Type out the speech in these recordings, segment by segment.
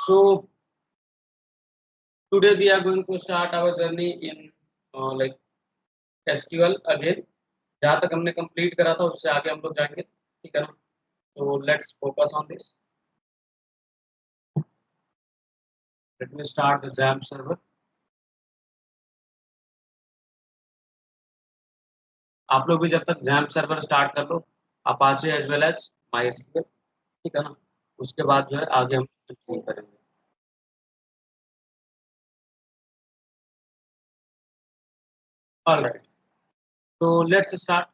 So today we are going to start our journey in like SQL again. जहाँ तक हमने complete करा था उससे आगे हम लोग जाएंगे, ठीक है ना? So let's focus on this. Let me start the XAMPP server. आप लोग भी जब तक XAMPP सर्वर स्टार्ट कर लो, Apache as well as MySQL, ठीक है ना? उसके बाद जो है आगे हम कंटिन्यू करेंगे. All right. So let's start.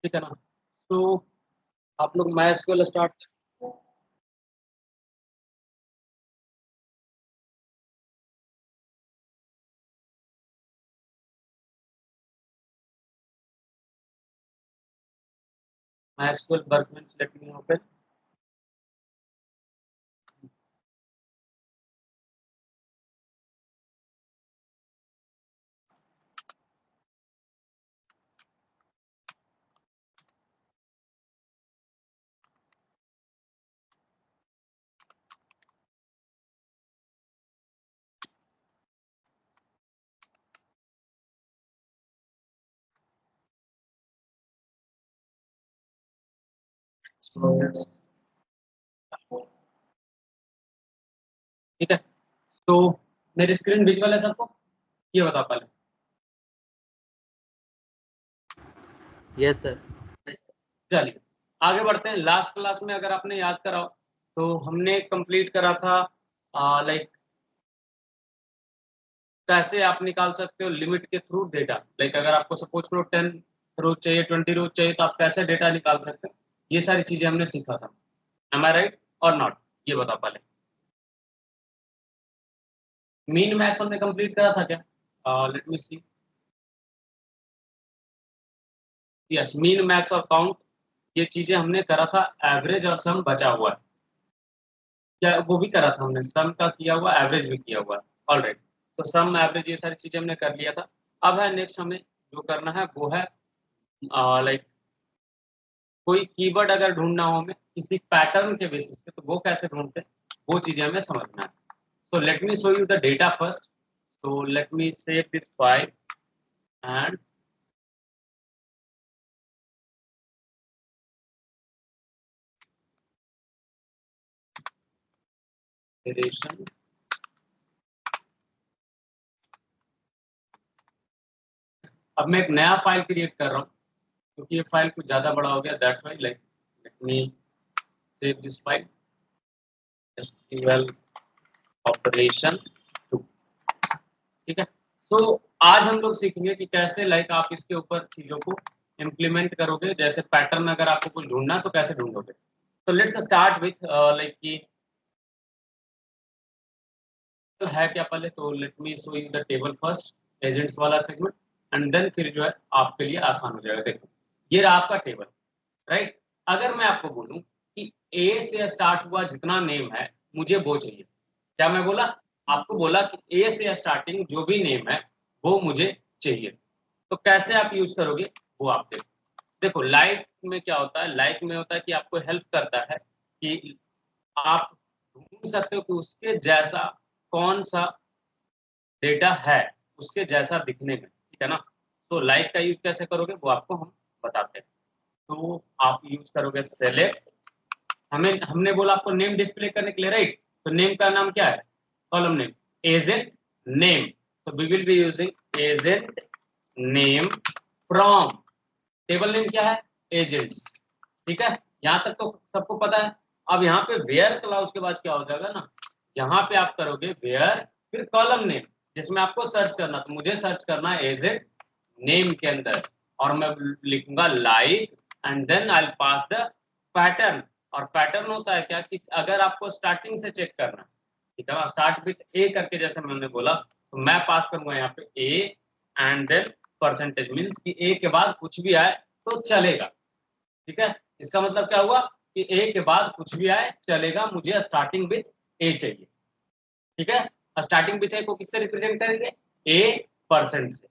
ठीक है ना? तो आप लोग MySQL start. MySQL workbench, let me open. So let's. ठीक है. तो मेरी स्क्रीन विजुअल है सबको, ये बताओ पहले. Yes sir. चलिए आगे बढ़ते हैं. लास्ट क्लास में अगर आपने याद करा हो तो हमने कंप्लीट करा था लाइक कैसे आप निकाल सकते हो लिमिट के थ्रू डेटा. लाइक अगर आपको सपोज करो 10 रोज चाहिए, 20 रोज चाहिए, तो आप कैसे डेटा निकाल सकते हो. ये सारी चीजें हमने सीखा था. एम आई राइट और नॉट? ये बताओ पहले. मीन मैक्स हमने कंप्लीट करा था क्या? लेट मी सी. यस, मीन मैक्स और काउंट ये चीजें हमने करा था. एवरेज और सम बचा हुआ है क्या? वो भी करा था हमने. सम का किया हुआ, एवरेज भी किया हुआ है. ऑलराइट. तो सम एवरेज ये सारी चीजें हमने कर लिया था. अब है नेक्स्ट हमें जो करना है वो है लाइक कोई कीवर्ड अगर ढूंढना हो हमें किसी पैटर्न के बेसिस पे, तो वो कैसे ढूंढते हैं वो चीजें हमें समझना है. So let me show you the data first. So let me save this file and duration. अब मैं एक नया फाइल क्रिएट कर रहा हूँ क्योंकि ये फाइल कुछ ज्यादा बड़ा हो गया. That's why like let me save this file SQL operation 2. ठीक है. तो आज हम लोग सीखेंगे कि कैसे लाइक आप इसके ऊपर चीजों को इम्प्लीमेंट करोगे. जैसे पैटर्न अगर आपको कुछ ढूंढना तो कैसे ढूंढोगे. तो लेट्स स्टार्ट विथ लाइक कि है क्या पहले. तो let me show you the table first, agents वाला सेगमेंट, एंड देन फिर जो है आपके लिए आसान हो जाएगा. देखो ये रहा आपका टेबल, राइट. अगर मैं आपको बोलूं कि ए से स्टार्ट हुआ जितना नेम है मुझे वो चाहिए, क्या मैं बोला? आपको बोला कि ए से स्टार्टिंग जो भी नेम है वो मुझे चाहिए. तो कैसे आप यूज करोगे वो आप देखो. देखो लाइक में क्या होता है. लाइक में होता है कि आपको हेल्प करता है कि आप ढूंढ सकते हो कि उसके जैसा कौन सा डेटा है, उसके जैसा दिखने में, ठीक है ना. तो लाइक का यूज कैसे करोगे वो आपको हम बताते हैं. तो आप यूज करोगे सेलेक्ट. हमने बोला आपको नेम डिस्प्ले करने के लिए, राइट. तो नेम का नाम क्या है? Column name agent name. तो we will be using agent name from table name क्या है? एजेंट्स. ठीक है. यहाँ तक तो सबको पता है. अब यहाँ पे वेयर क्लाउज के बाद क्या हो जाएगा ना, यहाँ पे आप करोगे वेयर फिर कॉलम नेम जिसमें आपको सर्च करना. तो मुझे सर्च करना है एजेंट नेम के अंदर और मैं लिखूंगा like and then I will pass the pattern. और पैटर्न होता है क्या कि अगर आपको स्टार्टिंग से चेक करना, ठीक है, स्टार्ट विथ ए करके जैसे मैंने बोला, तो मैं पास करूंगा यहाँ पे A and then percentage. Means कि ए के बाद कुछ भी आए तो चलेगा. ठीक है, इसका मतलब क्या हुआ कि ए के बाद कुछ भी आए चलेगा, मुझे स्टार्टिंग विथ ए चाहिए। ठीक है, स्टार्टिंग विथ ए को किससे रिप्रेजेंट करेंगे, A% से।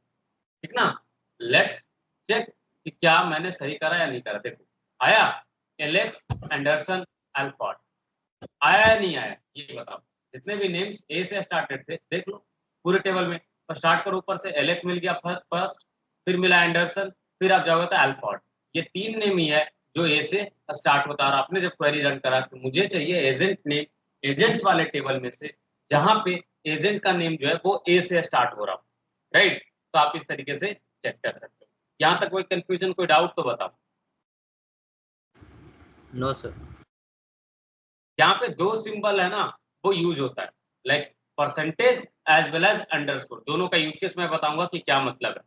ठीक ना, लेट्स चेक कि क्या मैंने सही करा या नहीं करा। देखो आया एलेक्स एंडरसन अल्फॉर्ड, आया या नहीं आया ये बताओ। जितने भी नेम्स ए से स्टार्टेड थे देख लो पूरे टेबल में, तो स्टार्ट करो ऊपर से, एलेक्स मिल गया फर्स्ट, फिर मिला एंडरसन, फिर आप जाओगे तो अल्फॉर्ड। ये 3 नेम ही है जो ए से स्टार्ट होता है। आपने जब क्वेरी रन करा तो मुझे चाहिए एजेंट नेम, एजेंट्स वाले टेबल में से जहां पे एजेंट का नेम जो है वो ए से स्टार्ट हो रहा हो, राइट। तो आप इस तरीके से चेक कर सकते हो। यहाँ तक कोई कंफ्यूजन, कोई डाउट तो बताओ। No sir. यहाँ पे 2 सिंबल है ना वो यूज होता है, like percentage as well as underscore, दोनों का यूज केस मैं बताऊंगा कि क्या मतलब है।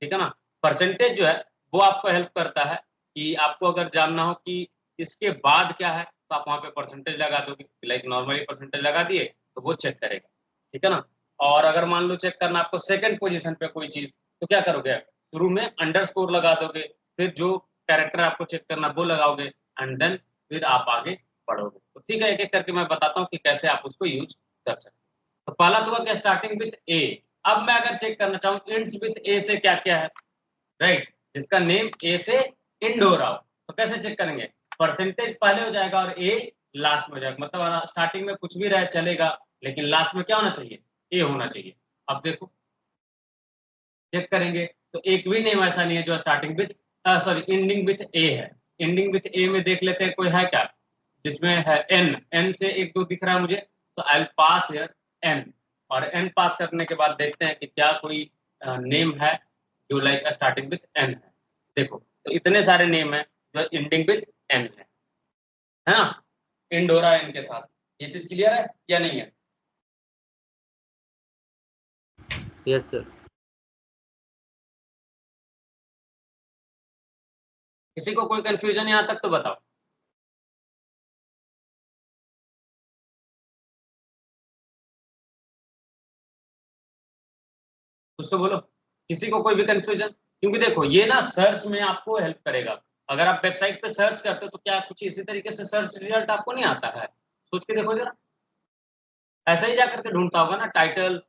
ठीक है ना, परसेंटेज जो है वो आपको हेल्प करता है कि आपको अगर जानना हो कि इसके बाद क्या है तो आप वहां पे परसेंटेज लगा दोगे, लाइक नॉर्मली परसेंटेज लगा दिए तो वो चेक करेगा। ठीक है ना, और अगर मान लो चेक करना आपको सेकंड पोजीशन पे कोई चीज, तो क्या करोगे, शुरू में अंडरस्कोर लगा दोगे, फिर जो कैरेक्टर आपको चेक करना वो लगाओगे, एंड देन फिर आप आगे पढ़ोगे। तो ठीक है, एक एक करके मैं बताता हूँ कि कैसे आप उसको यूज कर सकते हो। तो पहला तो हुआ क्या, स्टार्टिंग विथ ए। अब मैं अगर चेक करना चाहूँ इंड्स विथ ए से क्या क्या है, राइट, जिसका नेम ए से इंड हो रहा हो, तो कैसे चेक करेंगे, परसेंटेज पहले हो जाएगा और ए लास्ट में हो जाएगा। मतलब स्टार्टिंग में कुछ भी रहे चलेगा, लेकिन लास्ट में क्या होना चाहिए, ए होना चाहिए। अब देखो चेक करेंगे तो एक भी नेम ऐसा नहीं है जो starting with sorry ending with A है। एंडिंग विथ ए में देख लेते हैं कोई है क्या, जिसमें है एन, एन से एक दो दिख रहा है मुझे, तो आई पास हियर एन, और एन पास करने के बाद देखते हैं कि क्या कोई नेम है जो लाइक स्टार्टिंग विथ एन है। देखो तो इतने सारे नेम है जो एंडिंग विथ एन है ना, एंड हो रहा है इनके साथ। ये चीज क्लियर है या नहीं है। Yes sir. किसी को कोई कंफ्यूजन यहाँ तक तो बताओ। कुछ तो बोलो, किसी को कोई भी कंफ्यूजन, क्योंकि देखो ये ना सर्च में आपको हेल्प करेगा। अगर आप वेबसाइट पे सर्च करते हो तो क्या कुछ इसी तरीके से सर्च रिजल्ट आपको नहीं आता है, सोच के देखो जरा, ऐसा ही जाकर के ढूंढता होगा ना टाइटल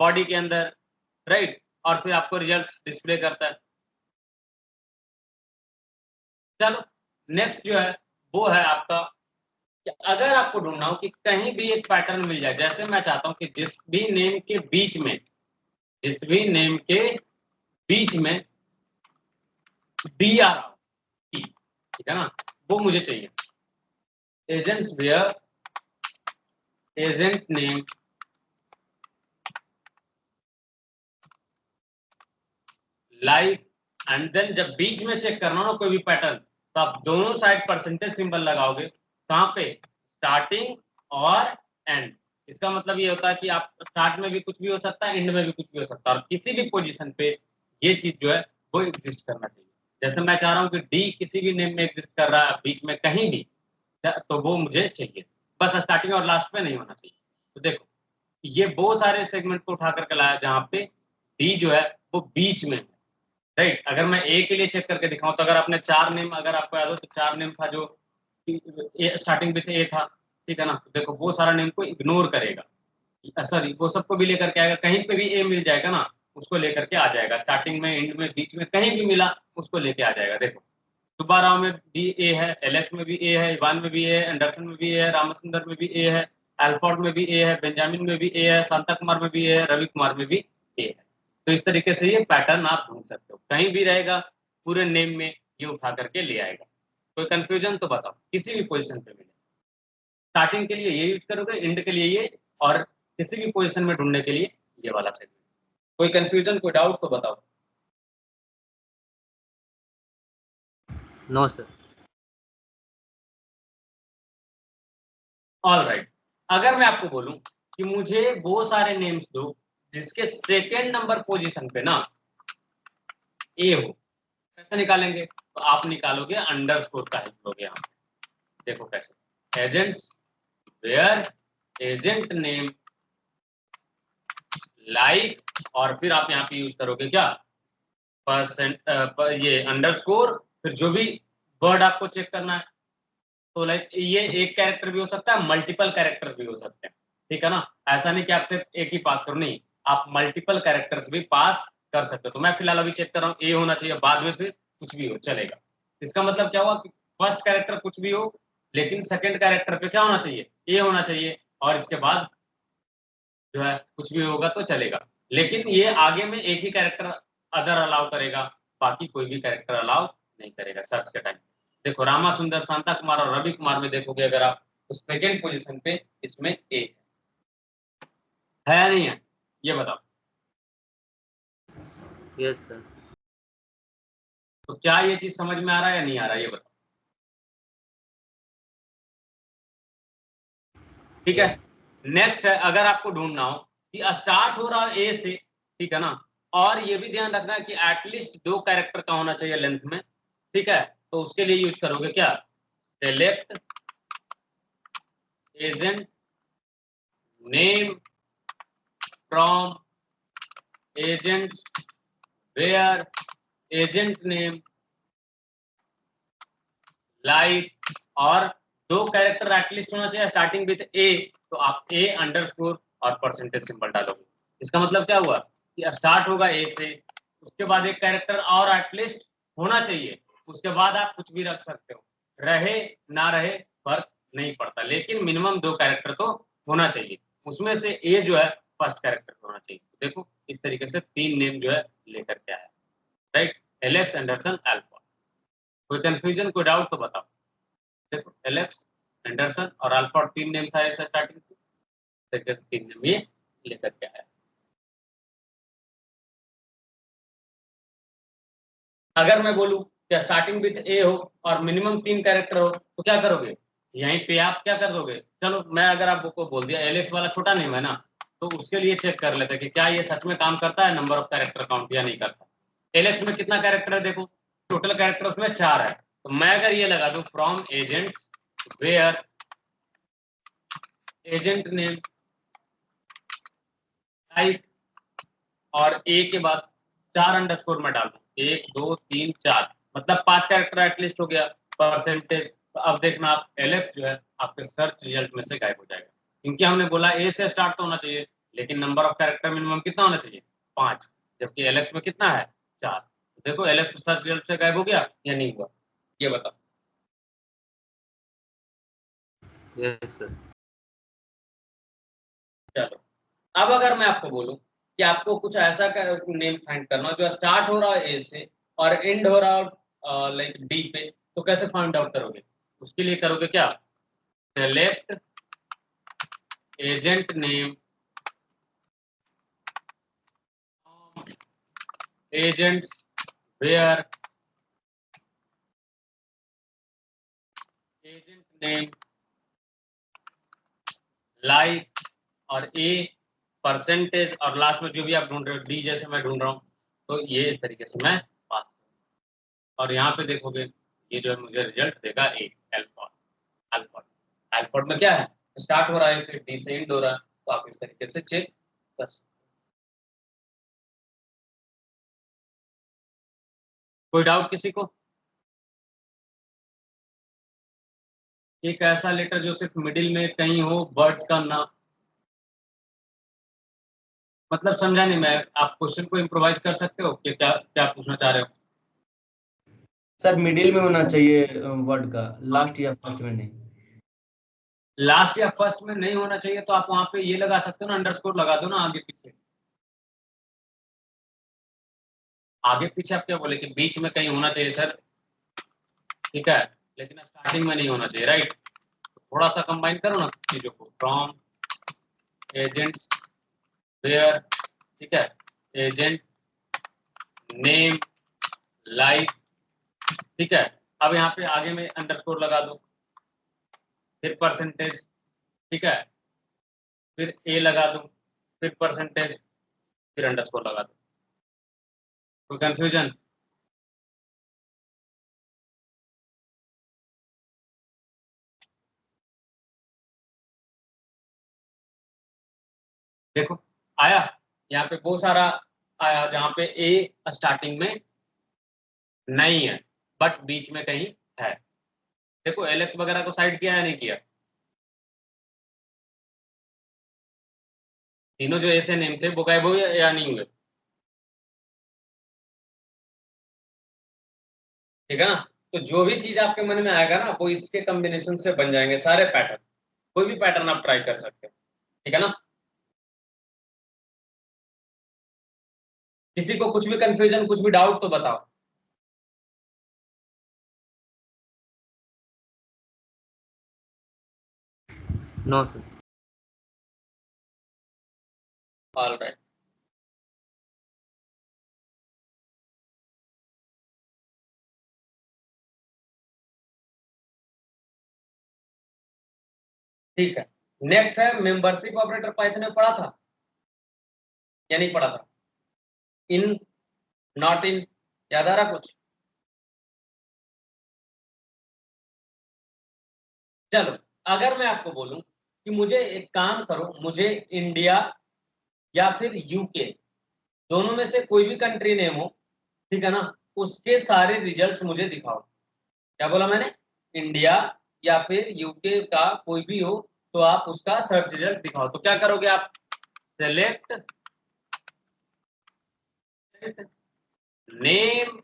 बॉडी के अंदर, राइट, और फिर आपको रिजल्ट डिस्प्ले करता है। चलो नेक्स्ट जो है वो है आपका कि अगर आपको ढूंढना हो कि कहीं भी एक पैटर्न मिल जाए, जैसे मैं चाहता हूँ कि जिस भी नेम के बीच में, जिस भी नेम के बीच में डी आ रहा हो, ठीक है ना, वो मुझे चाहिए। Agents where agent name like, and then जब बीच में चेक करना हो ना कोई भी पैटर्न, तो आप दोनों साइड परसेंटेज सिंबल लगाओगे, कहां पे, स्टार्टिंग और एंड। इसका मतलब ये होता है कि आप स्टार्ट में भी कुछ भी हो सकता है, एंड में भी कुछ भी हो सकता है, और किसी भी पोजीशन पे ये चीज जो है वो एग्जिस्ट करना चाहिए। जैसे मैं चाह रहा हूँ कि डी किसी भी नेम में एग्जिस्ट कर रहा है बीच में कहीं भी, तो वो मुझे चाहिए, बस स्टार्टिंग और लास्ट में नहीं होना चाहिए। तो देखो ये बहुत सारे सेगमेंट को उठा करके लाया जहां पे डी जो है वो बीच में है, राइट। अगर मैं ए के लिए चेक करके दिखाऊं तो अगर आपने 4 नेम, अगर आपको याद हो तो 4 नेम था जो स्टार्टिंग विथ ए था, ठीक है ना, तो देखो वो सारा नेम को इग्नोर करेगा, सॉरी वो सबको भी लेकर के आएगा, कहीं पे भी ए मिल जाएगा ना उसको लेकर के आ जाएगा, स्टार्टिंग में एंड में बीच में कहीं भी मिला उसको लेके आ जाएगा। देखो सुब्बाराव में भी ए है, एलेक्स में भी ए है, इवान में भी ए है, एंडरसन में भी ए है, रामचंद्र में भी ए है, एल्फोर्ड में भी ए है, बेंजामिन में भी ए है, शांता कुमार में भी ए है, रवि कुमार में भी ए है। तो इस तरीके से ये पैटर्न आप ढूंढ सकते हो, कहीं भी रहेगा पूरे नेम में ये उठा करके ले आएगा। कोई कंफ्यूजन तो बताओ, किसी भी पोजीशन पे मिले, स्टार्टिंग के लिए ये यूज करोगे, एंड के लिए ये, और किसी भी पोजीशन में ढूंढने के लिए ये वाला सेगमेंट। कोई कंफ्यूजन, कोई डाउट तो बताओ। No sir. ऑल राइट, अगर मैं आपको बोलूं कि मुझे वो सारे नेम्स दो जिसके सेकेंड नंबर पोजीशन पे ना ए हो, कैसे निकालेंगे, तो आप निकालोगे अंडरस्कोर का हेल्प लोगे यहाँ। देखो कैसे, agents where agent name like, और फिर आप यहाँ पे यूज करोगे क्या, परसेंट ये अंडरस्कोर, फिर जो भी वर्ड आपको चेक करना है, तो लाइक ये एक कैरेक्टर भी हो सकता है, मल्टीपल कैरेक्टर्स भी हो सकते हैं, ठीक है ना। ऐसा नहीं कि आप सिर्फ एक ही पास करो, नहीं, आप मल्टीपल कैरेक्टर्स भी पास कर सकते हो। तो मैं फिलहाल अभी चेक कर रहा हूँ, ए होना चाहिए, बाद में फिर कुछ भी हो चलेगा। इसका मतलब क्या हुआ कि फर्स्ट कैरेक्टर कुछ भी हो, लेकिन सेकंड कैरेक्टर पे क्या होना चाहिए, ए होना चाहिए, और इसके बाद जो है कुछ भी होगा तो चलेगा। लेकिन ये आगे में एक ही कैरेक्टर अदर अलाउ करेगा, बाकी कोई भी कैरेक्टर अलाउ नहीं करेगा सर्च के टाइम। देखो रामा सुंदर, शांता कुमार और रवि कुमार में देखोगे अगर आप, तो सेकेंड पोजीशन पे इसमें ए है या नहीं है, ये बताओ। Yes sir. तो क्या ये चीज समझ में आ रहा है या नहीं आ रहा है, ये बताओ। ठीक है। यस। नेक्स्ट है, अगर आपको ढूंढना हो कि स्टार्ट हो रहा है ए से, ठीक है ना, और ये भी ध्यान रखना है कि एटलीस्ट 2 कैरेक्टर का होना चाहिए लेंथ में, ठीक है। तो उसके लिए यूज करोगे क्या, select agent name from agents where agent name like, और 2 कैरेक्टर एटलीस्ट होना चाहिए स्टार्टिंग विथ ए, तो आप ए अंडरस्कोर और परसेंटेज सिंबल डालोगे। इसका मतलब क्या हुआ कि स्टार्ट होगा ए से, उसके बाद एक कैरेक्टर और एटलीस्ट होना चाहिए, उसके बाद आप कुछ भी रख सकते हो, रहे ना रहे फर्क नहीं पड़ता, लेकिन मिनिमम 2 कैरेक्टर तो होना चाहिए, उसमें से ए जो है फर्स्ट कैरेक्टर होना चाहिए। तो देखो इस तरीके से 3 नेम जो है लेकर के आया, राइट, एलेक्स, एंडरसन, अल्फा। कोई कंफ्यूजन, कोई डाउट तो बताओ। देखो एलेक्स, एंडरसन और अल्फा 3 नेम था ऐसा स्टार्टिंग से, 3 नेम ये लेकर के आया। अगर मैं बोलूं कि स्टार्टिंग विथ ए हो और मिनिमम 3 कैरेक्टर हो, तो क्या करोगे, यहीं पे आप क्या कर दोगे। चलो मैं अगर आपको बोल दिया एलेक्स वाला छोटा नेम है ना, तो उसके लिए चेक कर लेते कि क्या ये सच में काम करता है नंबर ऑफ कैरेक्टर काउंट या नहीं करता। एलेक्स में कितना कैरेक्टर है, देखो टोटल कैरेक्टर उसमें 4 है, तो मैं अगर ये लगा दूं from agents where agent name type, और ए के बाद 4 अंडरस्कोर में डाल दूं, 1 2 3 4, मतलब 5 कैरेक्टर एटलीस्ट हो गया, परसेंटेज। तो अब देखना आप एलेक्स जो है आपके सर्च रिजल्ट में से गायब हो जाएगा, क्योंकि हमने बोला ए से स्टार्ट तो होना चाहिए, लेकिन नंबर ऑफ कैरेक्टर मिनिमम कितना होना चाहिए, 5, जबकि एलेक्स में कितना है, 4। तो देखो एलेक्स सर्च रिजल्ट से गायब हो गया या नहीं हुआ, ये बताओ। Yes sir. चलो अब अगर मैं आपको बोलूं कि आपको कुछ ऐसा नेम फाइंड करना हो जो स्टार्ट हो रहा है ए से और एंड हो रहा हो लाइक डी पे, तो कैसे फाइंड आउट करोगे, उसके लिए करोगे क्या, select agent name agents where agent name like, और ए परसेंटेज, और लास्ट में जो भी आप ढूंढ रहे हो डी जैसे मैं ढूंढ रहा हूँ, तो ये इस तरीके से मैं पास, और यहाँ पे देखोगे ये जो है मुझे रिजल्ट देगा ए, अल्फा। अल्फा अल्फा में क्या है, स्टार्ट हो रहा है इससे, डी से एंड हो रहा है, तो आप इस तरीके से चेक कर सकते हो। कोई डाउट किसी को। एक ऐसा लेटर जो सिर्फ मिडिल में कहीं हो वर्ड्स का ना, मतलब समझा नहीं मैं, आप क्वेश्चन को इम्प्रोवाइज कर सकते हो कि क्या क्या पूछना चाह रहे हो। सर मिडिल में होना चाहिए वर्ड का, लास्ट या फर्स्ट में नहीं। लास्ट या फर्स्ट में नहीं होना चाहिए, तो आप वहां पे ये लगा सकते हो ना, अंडरस्कोर लगा दो ना आगे पीछे। आगे पीछे आप क्या बोले कि बीच में कहीं होना चाहिए सर, ठीक है, लेकिन स्टार्टिंग में नहीं होना चाहिए, राइट। तो थोड़ा सा कंबाइन करो ना चीजों को, फ्रॉम एजेंट्स वेयर, ठीक है, एजेंट नेम लाइक, ठीक है। अब यहाँ पे आगे में अंडरस्कोर लगा दो, फिर परसेंटेज, ठीक है, फिर ए लगा दो, फिर परसेंटेज, फिर अंडरस्कोर लगा दो। कोई कंफ्यूजन। देखो आया, यहाँ पे बहुत सारा आया जहाँ पे ए स्टार्टिंग में नहीं है बट बीच में कहीं है। देखो एलेक्स वगैरह को साइड किया या नहीं किया, तीनों जो ऐसे नेम थे वो गायब हुए या नहीं हुए, ठीक है ना। तो जो भी चीज आपके मन में आएगा ना वो इसके कॉम्बिनेशन से बन जाएंगे सारे पैटर्न, कोई भी पैटर्न आप ट्राई कर सकते हो, ठीक है ना। किसी को कुछ भी कंफ्यूजन, कुछ भी डाउट तो बताओ। No sir. ऑल राइट, ठीक है। नेक्स्ट है मेंबरशिप ऑपरेटर, पाइथन में पढ़ा था या नहीं पढ़ा था? इन, नॉट इन, याद आ रहा कुछ? चलो, अगर मैं आपको बोलूं कि मुझे एक काम करो, मुझे इंडिया या फिर यूके दोनों में से कोई भी कंट्री नेम हो, ठीक है ना, उसके सारे रिजल्ट्स मुझे दिखाओ। क्या बोला मैंने? इंडिया या फिर यूके का कोई भी हो तो आप उसका सर्च रिजल्ट दिखाओ। तो क्या करोगे आप? Select name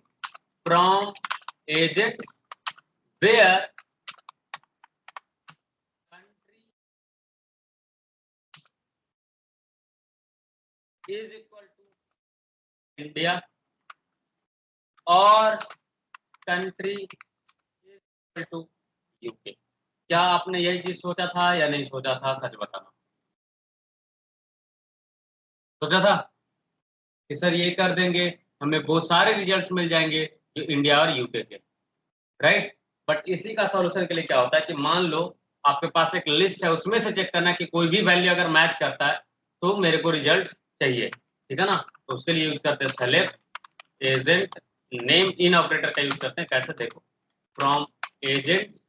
from agents where country is equal to India और country is equal to UK. क्या आपने यही चीज सोचा था या नहीं सोचा था, सच बताना। सोचा था कि सर ये कर देंगे, हमें वो सारे रिजल्ट्स मिल जाएंगे जो इंडिया और यूके के, राइट। बट इसी का सॉल्यूशन के लिए क्या होता है कि मान लो आपके पास एक लिस्ट है, उसमें से चेक करना कि कोई भी वैल्यू अगर मैच करता है तो मेरे को रिजल्ट चाहिए, ठीक है ना। तो उसके लिए यूज करते हैं सेलेक्ट एजेंट नेम, इन ऑपरेटर का यूज करते हैं। कैसे? देखो, फ्रॉम एजेंट्स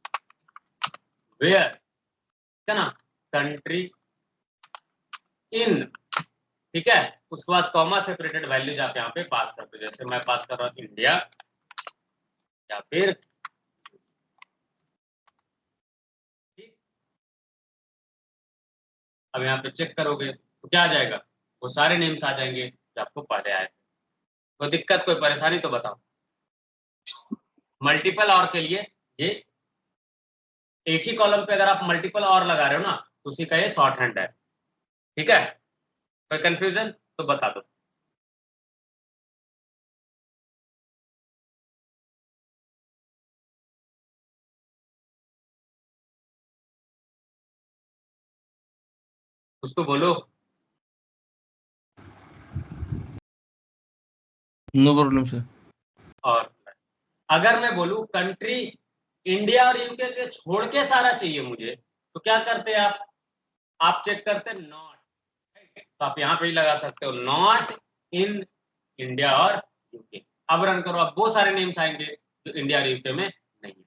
वेयर, ठीक है ना, कंट्री इन, ठीक है। उसके बाद कॉमा सेपरेटेड वैल्यूज आप यहाँ पे पास करते हो, जैसे मैं पास कर रहा हूँ इंडिया या फिर, ठीक। अब यहाँ पे चेक करोगे तो क्या आ जाएगा? वो सारे नेम्स आ जाएंगे जो आपको पहले आए थे। कोई दिक्कत, कोई परेशानी तो बताओ। मल्टीपल और के लिए ये एक ही कॉलम पे अगर आप मल्टीपल और लगा रहे हो ना तो उसी का ये शॉर्ट हैंड है, ठीक है। कोई कंफ्यूजन तो बता दो। उसको बोलो। No problem sir. और अगर मैं बोलूं कंट्री इंडिया और यूके के छोड़ के सारा चाहिए मुझे, तो क्या करते हैं आप चेक करते हैं नॉट, तो आप यहाँ पे ही लगा सकते हो नॉट इन इंडिया और यूके। अब रन करो, अब वो सारे नेम्स आएंगे जो इंडिया और यूके में नहीं है।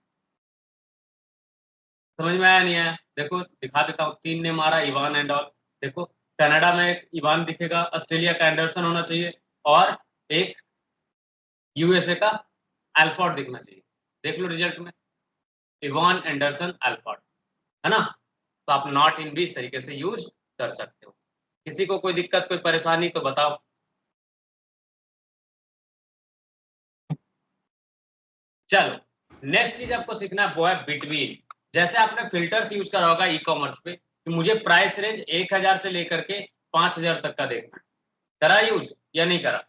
समझ में आया नहीं आया? देखो दिखा देता हूँ, 3 नेम आ रहा है, इवान एंड ऑल। देखो कनाडा में एक इवान दिखेगा, ऑस्ट्रेलिया का एंडरसन होना चाहिए और एक यूएसए का अल्फॉर्ड दिखना चाहिए। देख लो रिजल्ट में, इवान एंडरसन अल्फॉर्ड, है ना। तो आप नॉट इन भी इस तरीके से यूज कर सकते हो। किसी को कोई दिक्कत, कोई परेशानी तो बताओ। चलो, नेक्स्ट चीज आपको सीखना है वो है बिटवीन। जैसे आपने फिल्टर्स यूज करा होगा ई कॉमर्स पे कि मुझे प्राइस रेंज 1000 से लेकर के 5000 तक का देखना है, करा यूज या नहीं करा?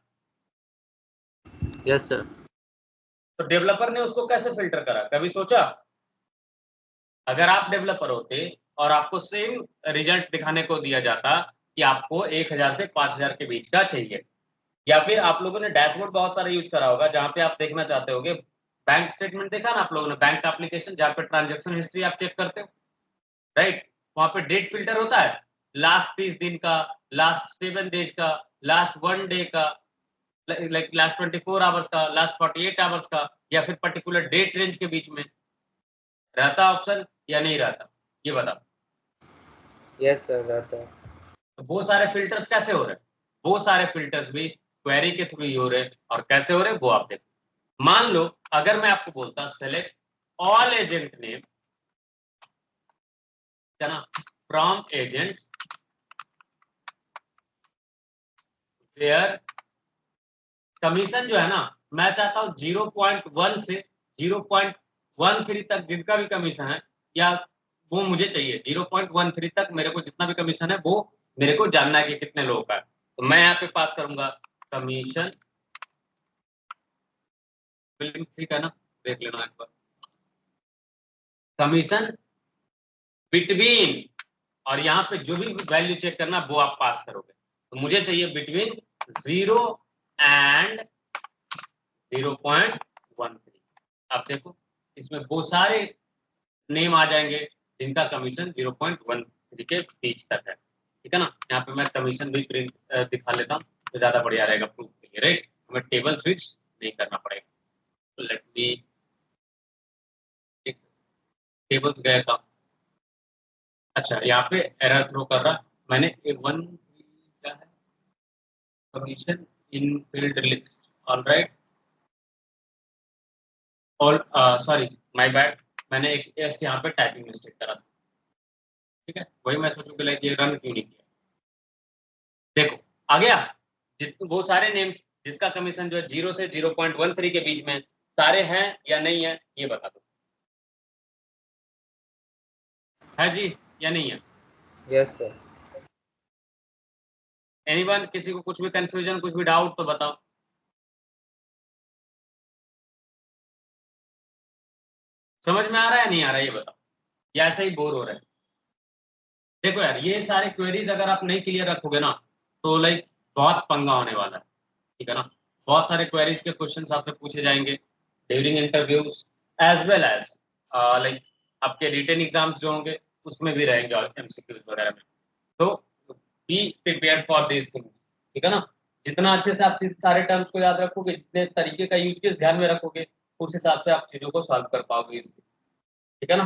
Yes sir. तो डेवलपर ने उसको कैसे फिल्टर करा, कभी सोचा? अगर आप डेवलपर होते और आपको सेम रिजल्ट दिखाने को दिया जाता कि आपको 1000 से 5000 के बीच का चाहिए, या फिर आप लोगों ने डैशबोर्ड बहुत सारा यूज करा होगा जहां पे आप देखना चाहते होगे, बैंक स्टेटमेंट देखा ना आप लोगों ने, बैंक एप्लीकेशन जहां पे ट्रांजैक्शन हिस्ट्री आप चेक करते हो, राइट। वहां पे डेट फिल्टर होता है, लास्ट 30 दिन का, लास्ट 7 डेज का, लास्ट 1 डे का, लाइक लास्ट 24 आवर्स का, लास्ट 48 आवर्स का, या फिर पर्टिकुलर डेट रेंज के बीच में रहता ऑप्शन या नहीं रहता, ये बताओ। यस सर, रहता है। तो वो सारे फिल्टर्स कैसे हो रहे हैं? वो सारे फिल्टर्स भी क्वेरी के थ्रू ही हो रहे हैं, और कैसे हो रहे हैं वो आप देखो। मान लो अगर मैं आपको बोलता सेलेक्ट ऑल एजेंट नेम, है ना, फ्रॉम एजेंट्स वेयर कमीशन जो है ना, मैं चाहता हूं 0.1 से 0.13 तक जिनका भी कमीशन है, या वो मुझे चाहिए 0.13 तक, मेरे को जितना भी कमीशन है वो मेरे को जानना है कि कितने लोगों का है। तो मैं यहाँ पे पास करूंगा कमीशन बिलिंग, ठीक है ना, देख लेना एक बार, कमीशन बिटवीन, और यहाँ पे जो भी वैल्यू चेक करना वो आप पास करोगे। तो मुझे चाहिए बिटवीन 0 एंड 0.13। आप देखो इसमें वो सारे नेम आ जाएंगे जिनका कमीशन 0.13 के बीच तक है, ठीक है ना। यहाँ पे मैं कमीशन भी प्रिंट दिखा लेता हूँ तो ज्यादा बढ़िया रहेगा प्रूफ के लिए, राइट, हमें टेबल स्विच नहीं करना पड़ेगा। तो लेट मी, टेबल्स गया था, अच्छा यहाँ पे एरर थ्रो कर रहा, मैंने वन क्या है, commission in field list, alright, all sorry my bad, मैंने एक एस यहाँ पे टाइपिंग मिस्टेक करा था, ठीक है, वही मैं सोचूं कि लाइक ये रन क्यों नहीं किया। देखो आ गया, वो सारे नेम्स जिसका कमीशन जो है 0 से 0.13 के बीच में सारे हैं या नहीं है, ये बता दो, है जी या नहीं है। Yes sir. एनीवन, किसी को कुछ भी कंफ्यूजन, कुछ भी डाउट तो बताओ। समझ में आ रहा है नहीं आ रहा है ये बताओ, या ऐसे ही बोर हो रहा है। देखो यार ये सारे क्वेरीज अगर आप नहीं क्लियर रखोगे ना तो लाइक बहुत पंगा होने वाला है, ठीक है ना। बहुत सारे क्वेरीज के क्वेश्चंस आपसे पूछे जाएंगे during interviews, as well as like आपके रिटन एग्जाम्स जो होंगे उसमें भी रहेंगे एमसीक्यूज वगैरह में। तो be prepared for this things, ठीक है ना। जितना अच्छे से आप सारे टर्म्स को याद रखोगे, जितने तरीके का यूज केस ध्यान में रखोगे, उस हिसाब से आप चीजों को सॉल्व कर पाओगे इसलिए, ठीक है ना।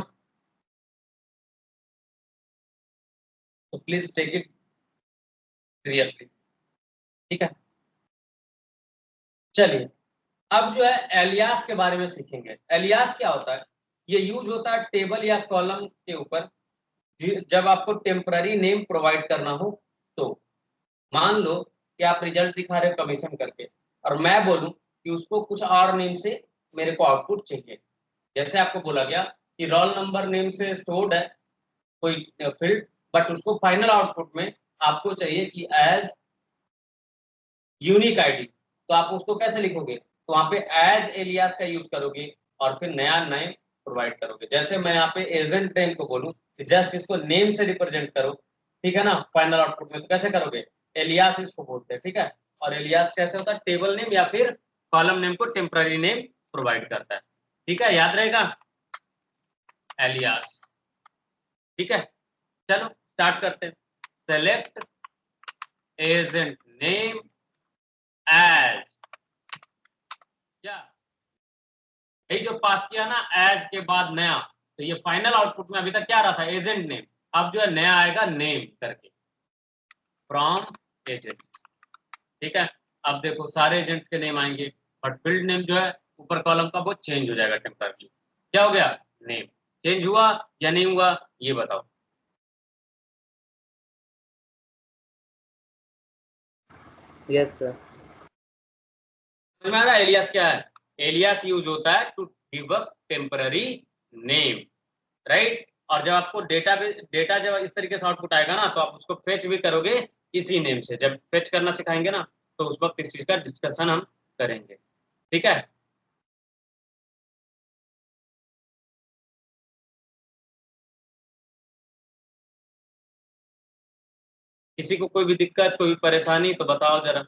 तो प्लीज टेक इट सीरियसली, ठीक है। चलिए अब जो है एलियास के बारे में सीखेंगे। एलियास क्या होता है, ये यूज होता है टेबल या कॉलम के ऊपर जब आपको टेम्पररी नेम प्रोवाइड करना हो। तो मान लो कि आप रिजल्ट दिखा रहे हो कमीशन करके, और मैं बोलूं कि उसको कुछ और नेम से मेरे को आउटपुट चाहिए। जैसे आपको बोला गया कि रोल नंबर नेम से स्टोर्ड है कोई फील्ड, बट उसको फाइनल आउटपुट में आपको चाहिए कि एज यूनिक आईडी, तो आप उसको कैसे लिखोगे, तो वहां पे एज एलियास का यूज करोगे और फिर नया नेम प्रोवाइड करोगे। जैसे मैं यहाँ पे एजेंट नेम को बोलूं कि जस्ट इसको नेम से रिप्रेजेंट करो, ठीक है ना, फाइनल आउटपुट में, तो कैसे करोगे, एलियास इसको बोलते हैं, ठीक है। और एलियास कैसे होता है, टेबल नेम या फिर कॉलम नेम को टेम्पररी नेम प्रोवाइड करता है, ठीक है, याद रहेगा एलियास, ठीक है। चलो स्टार्ट करते हैं। सेलेक्ट एजेंट नेम एज, क्या यही जो पास किया ना एज के बाद नया, तो ये फाइनल आउटपुट में अभी तक क्या रहा था, एजेंट नेम, अब जो है नया आएगा नेम करके फ्रॉम एजेंट्स, ठीक है। अब देखो सारे एजेंट्स के नेम आएंगे, बट फील्ड नेम जो है ऊपर कॉलम का वो चेंज हो जाएगा टेम्पररी, क्या हो गया, नेम चेंज हुआ या नहीं हुआ, ये बताओ। Yes sir. समझ में आ रहा है एलियास क्या है, एलियास यूज होता है to give a temporary name, right. और जब आपको डेटा जब इस तरीके से आउटपुट आएगा ना, तो आप उसको फेच भी करोगे इसी नेम से। जब फेच करना सिखाएंगे ना तो उस वक्त इस चीज का डिस्कशन हम करेंगे, ठीक है। किसी को कोई भी दिक्कत, कोई भी परेशानी तो बताओ जरा।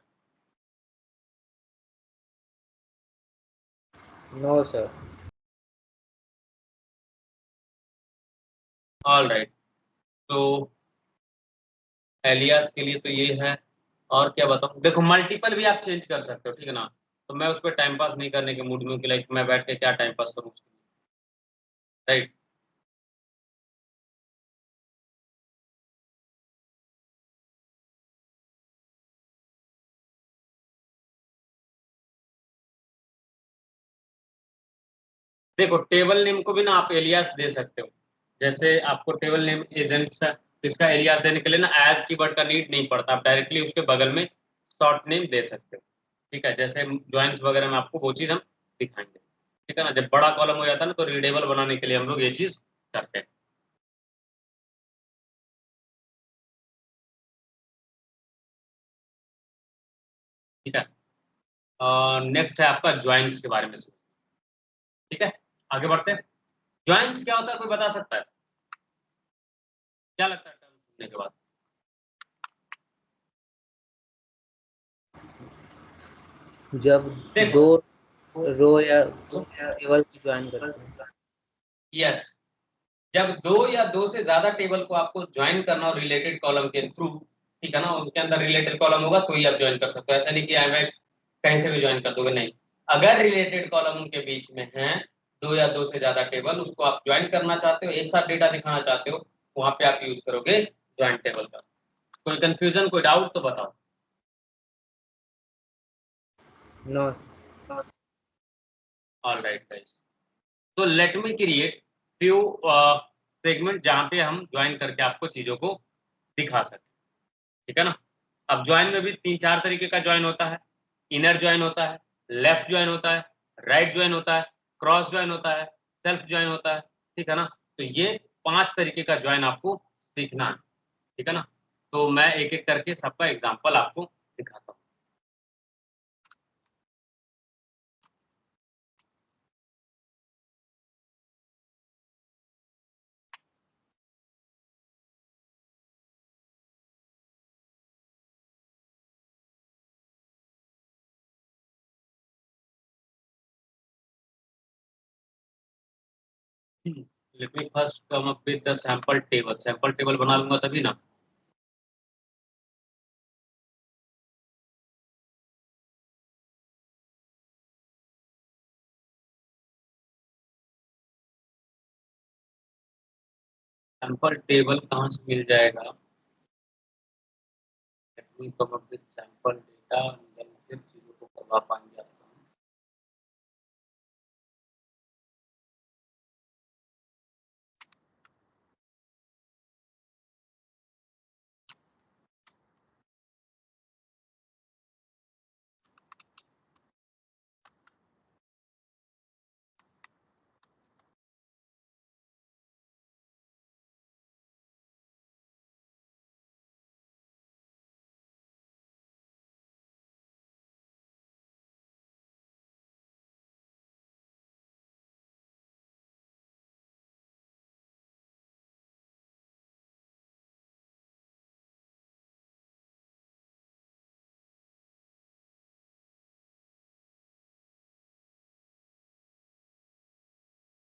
No sir. ऑल राइट, तो एलियास के लिए तो ये है। और क्या बताऊं, देखो मल्टीपल भी आप चेंज कर सकते हो, ठीक है ना। तो मैं उस पर टाइम पास नहीं करने के मूड में हूं कि लाइक मैं बैठ के क्या टाइम पास करूं, राइट। देखो टेबल नेम को भी ना आप एलियास दे सकते हो, जैसे आपको टेबल नेम एजेंट इसका एलियास देने के लिए ना एज कीवर्ड का नीड नहीं पड़ता, आप डायरेक्टली उसके बगल में शॉर्ट नेम दे सकते हो। ठीक है, जैसे ज्वाइंस वगैरह में आपको वो चीज हम दिखाएंगे। ठीक है ना, जब बड़ा कॉलम हो जाता है ना तो रीडेबल बनाने के लिए हम लोग ये चीज करते हैं। ठीक है, नेक्स्ट है आपका ज्वाइंस के बारे में। ठीक है, आगे बढ़ते हैं। ज्वाइंस क्या होता है, कोई बता सकता है? क्या लगता है टर्म सुनने के बाद? जब देखो, दो रो या टेबल को ज्वाइन करते हैं। यस, जब दो या दो से ज्यादा टेबल को आपको ज्वाइन करना हो रिलेटेड कॉलम के थ्रू, ठीक है ना, उनके अंदर रिलेटेड कॉलम होगा तो ही आप ज्वाइन कर सकते हो। ऐसा नहीं कि मैं कहीं से भी ज्वाइन कर दोगे, नहीं। अगर रिलेटेड कॉलम उनके बीच में है, दो या दो से ज्यादा टेबल, उसको आप ज्वाइन करना चाहते हो, एक साथ डेटा दिखाना चाहते हो, वहां पे आप यूज करोगे ज्वाइन टेबल का। कोई कंफ्यूजन, कोई डाउट तो बताओ। नो। ऑल राइट गाइस, तो लेट मी क्रिएट फ्यू सेगमेंट जहां पे हम ज्वाइन करके आपको चीजों को दिखा सकते। ठीक है ना, अब ज्वाइन में भी तीन चार तरीके का ज्वाइन होता है। इनर ज्वाइन होता है, लेफ्ट ज्वाइन होता है, राइट ज्वाइन होता है, क्रॉस ज्वाइन होता है, सेल्फ ज्वाइन होता है। ठीक है ना, तो ये पांच तरीके का ज्वाइन आपको सीखना है। ठीक है ना, तो मैं एक एक करके सबका एग्जांपल आपको दिखाता हूँ। Let me first come up with the sample table. Sample table बना लूंगा तभी ना। सैंपल टेबल कहाँ से मिल जाएगा? Let me come up with sample data, then फिर चीजों को करवा पाएंगे आप।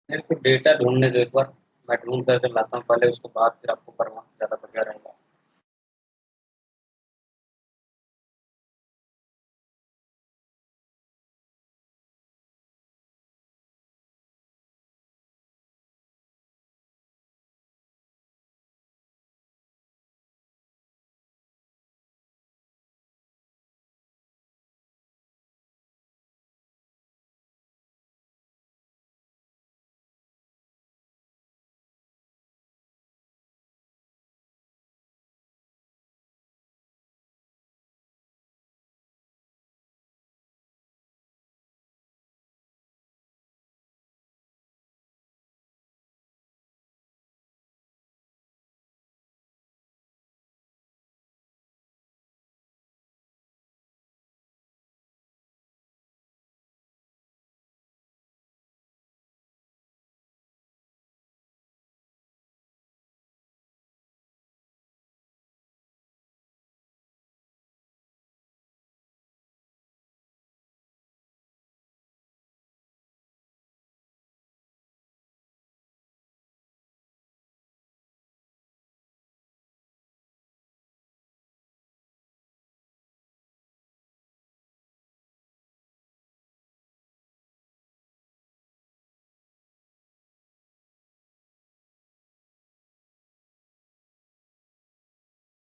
मेरे को डेटा ढूंढने दो एक बार, मैं ढूंढ करके लाता हूँ पहले, उसके बाद फिर आपको करवाना ज़्यादा बढ़िया रहेगा।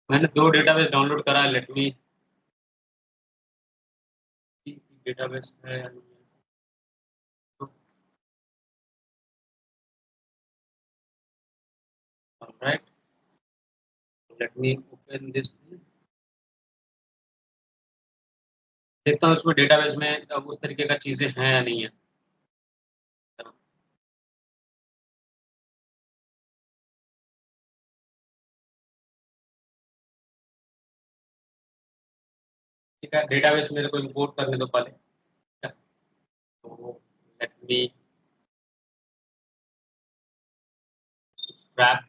मैंने दो डेटाबेस डाउनलोड करा है, लेट मी, डेटाबेस है या नहीं है। Right, let me open this. देखता हूँ इसमें डेटाबेस में अब उस तरीके का चीजें हैं या नहीं है। ठीक है, डेटाबेस मेरे को इंपोर्ट करने दो पहले। तो लेट मी रैप,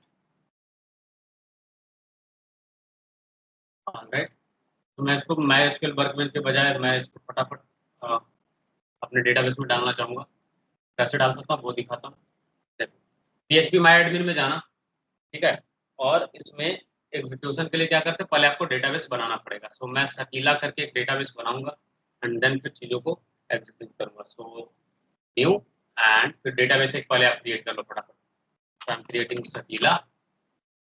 राइट। तो मैं इसको MySQL वर्कबेंच के बजाय मैं इसको फटाफट अपने डेटाबेस में डालना चाहूँगा। कैसे डाल सकता हूँ वो दिखाता हूँ। PHP MyAdmin में जाना, ठीक है, और इसमें एग्जीक्यूशन के लिए क्या करते हैं, पहले आपको डेटाबेस बनाना पड़ेगा। सो मैं सकीला करके एक डेटाबेस बनाऊंगा एंड देन फिर चीज़ों को एग्जीक्यूट करूंगा। सो न्यू एंड फिर डेटाबेस एक पहले आप क्रिएट कर लो फटाफट। आई एम क्रिएटिंग सकीला।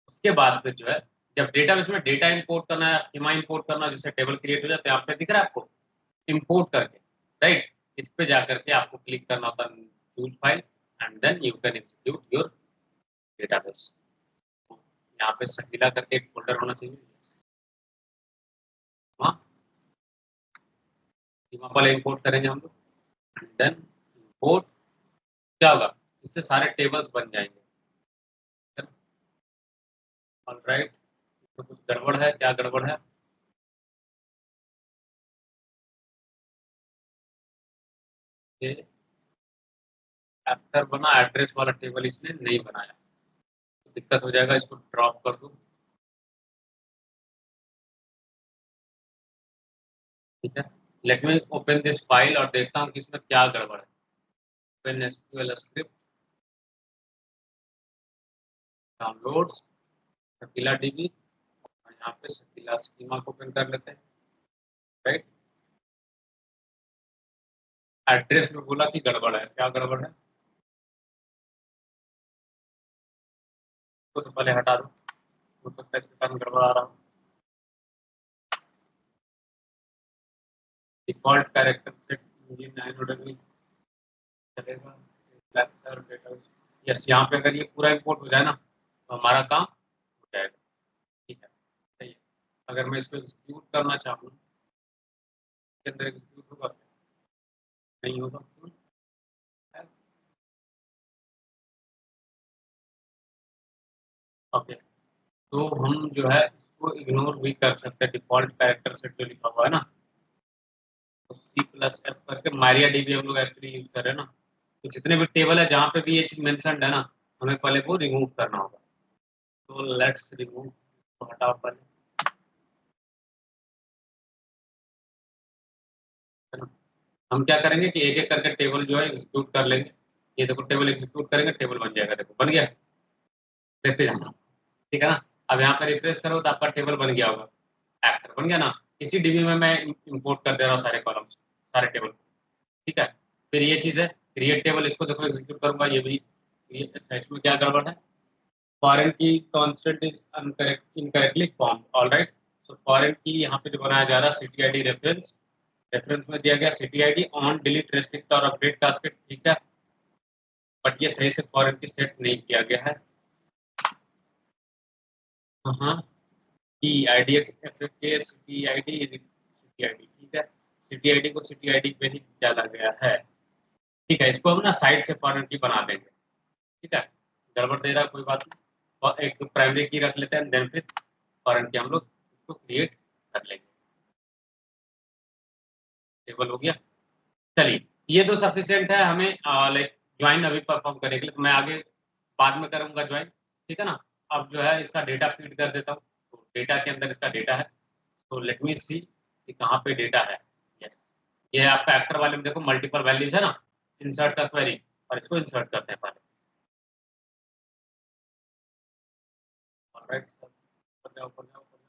उसके बाद फिर जो है जब डेटाबेस में डेटा इंपोर्ट करना है, स्कीमा इंपोर्ट करना है, जिससे टेबल क्रिएट हो जाते हैं, यहाँ पे दिख रहा है आपको इंपोर्ट करके, राइट। इस पे जाकर के आपको क्लिक करना होता है use file and then you can execute your database. यहाँ पे सकीला करके एक फोल्डर होना चाहिए। हाँ, स्कीमा पहले इंपोर्ट करेंगे हम लोग एंड देन इंपोर्ट। क्या होगा, इससे सारे टेबल्स बन जाएंगे। ऑलराइट, तो कुछ गड़बड़ है, क्या गड़बड़ है? ये एफ्टर बना, एड्रेस वाला टेबल इसने नहीं बनाया, तो दिक्कत हो जाएगा। इसको ड्रॉप कर दूं, ठीक है। Let me open this file और देखता हूँ कि इसमें क्या गड़बड़ है। ओपन SQL स्क्रिप्ट, डाउनलोड्स, सकीला DB, और यहाँ पे सकीला स्कीमा को ओपन कर लेते हैं, राइट। एड्रेस में बोला कि गड़बड़ है, क्या गड़बड़ है तो पहले हटा दो, हो सकता है इसके कारण गड़बड़ आ रहा हो। डिफॉल्ट कैरेक्टर सेट इंजन 9 चलेगा, यस। यहाँ पे अगर ये पूरा इंपोर्ट हो जाए ना तो हमारा काम हो जाएगा, ठीक है, सही है। अगर मैं इसको एग्जीक्यूट करना चाहूँ, इसके अंदर एग्जीक्यूट होगा, नहीं होगा, ओके। तो हम जो है इसको इग्नोर भी कर सकते हैं, डिफॉल्ट कैरेक्टर सेट जो लिखा हुआ है ना, तो C+F करके मारिया DB हम लोग एक्चुअली यूज कर रहे हैं ना। तो जितने भी टेबल है जहाँ पे भी ये चीज मेंशन्ड है ना, हमें पहले वो रिमूव करना होगा। तो लेट्स रिमूव, तो हटाओ पहले, है ना। हम क्या करेंगे कि एक एक करके टेबल जो है एग्जीक्यूट कर लेंगे। ये देखो टेबल एग्जीक्यूट करेंगे, टेबल बन जाएगा, देखो बन गया, देखते जाना, ठीक है ना। अब यहाँ पे रिफ्रेश करो तो आपका टेबल बन गया होगा, एक्टर बन गया ना। इसी DB में मैं इंपोर्ट कर दे रहा हूँ सारे कॉलम्स, सारे टेबल, ठीक है। फिर ये चीज़ है क्रिएट टेबल, इसको देखो एग्जीक्यूट करूंगा, ये भी अच्छा, इसमें क्या गड़बड़ है, फॉरेन की constant is incorrectly form, alright. So foreign की यहाँ पे जो बनाया जा रहा है CTID रेफरेंस, रेफरेंस में दिया गया CTID ऑन डिलीट रेस्ट्रिक्ट और अपडेट टास्क, ठीक है, बट ये सही से फॉरेन की सेट नहीं किया गया है। हाँ, IDX FK CTID, ठीक है, CTID को CTID पे ही डाला गया है, ठीक है। इसको हम ना साइड से फॉरेन की बना देंगे, ठीक है। गड़बड़ दे रहा है, कोई बात नहीं। और एक प्राइमरी की रख लेते हैं, देन फिर फॉरेन की हम लोग इसको क्रिएट कर लेंगे। टेबल हो गया, चलिए। ये तो सफिशिएंट है हमें लाइक ज्वाइन अभी परफॉर्म करने के लिए, तो मैं आगे बाद में करूंगा ज्वाइन, ठीक है ना। अब जो है इसका डेटा फीड कर देता हूँ, तो डेटा के अंदर इसका डेटा है। तो लेट मी सी कि कहाँ पे डेटा है। यस, ये आपका एक्टर वाले में देखो मल्टीपल वैल्यूज है ना, इंसर्ट का क्वेरी, और इसको इंसर्ट करते हैं पहले, ऑलराइट। ऊपर जाओ, ऊपर जाओ, ऊपर जाओ,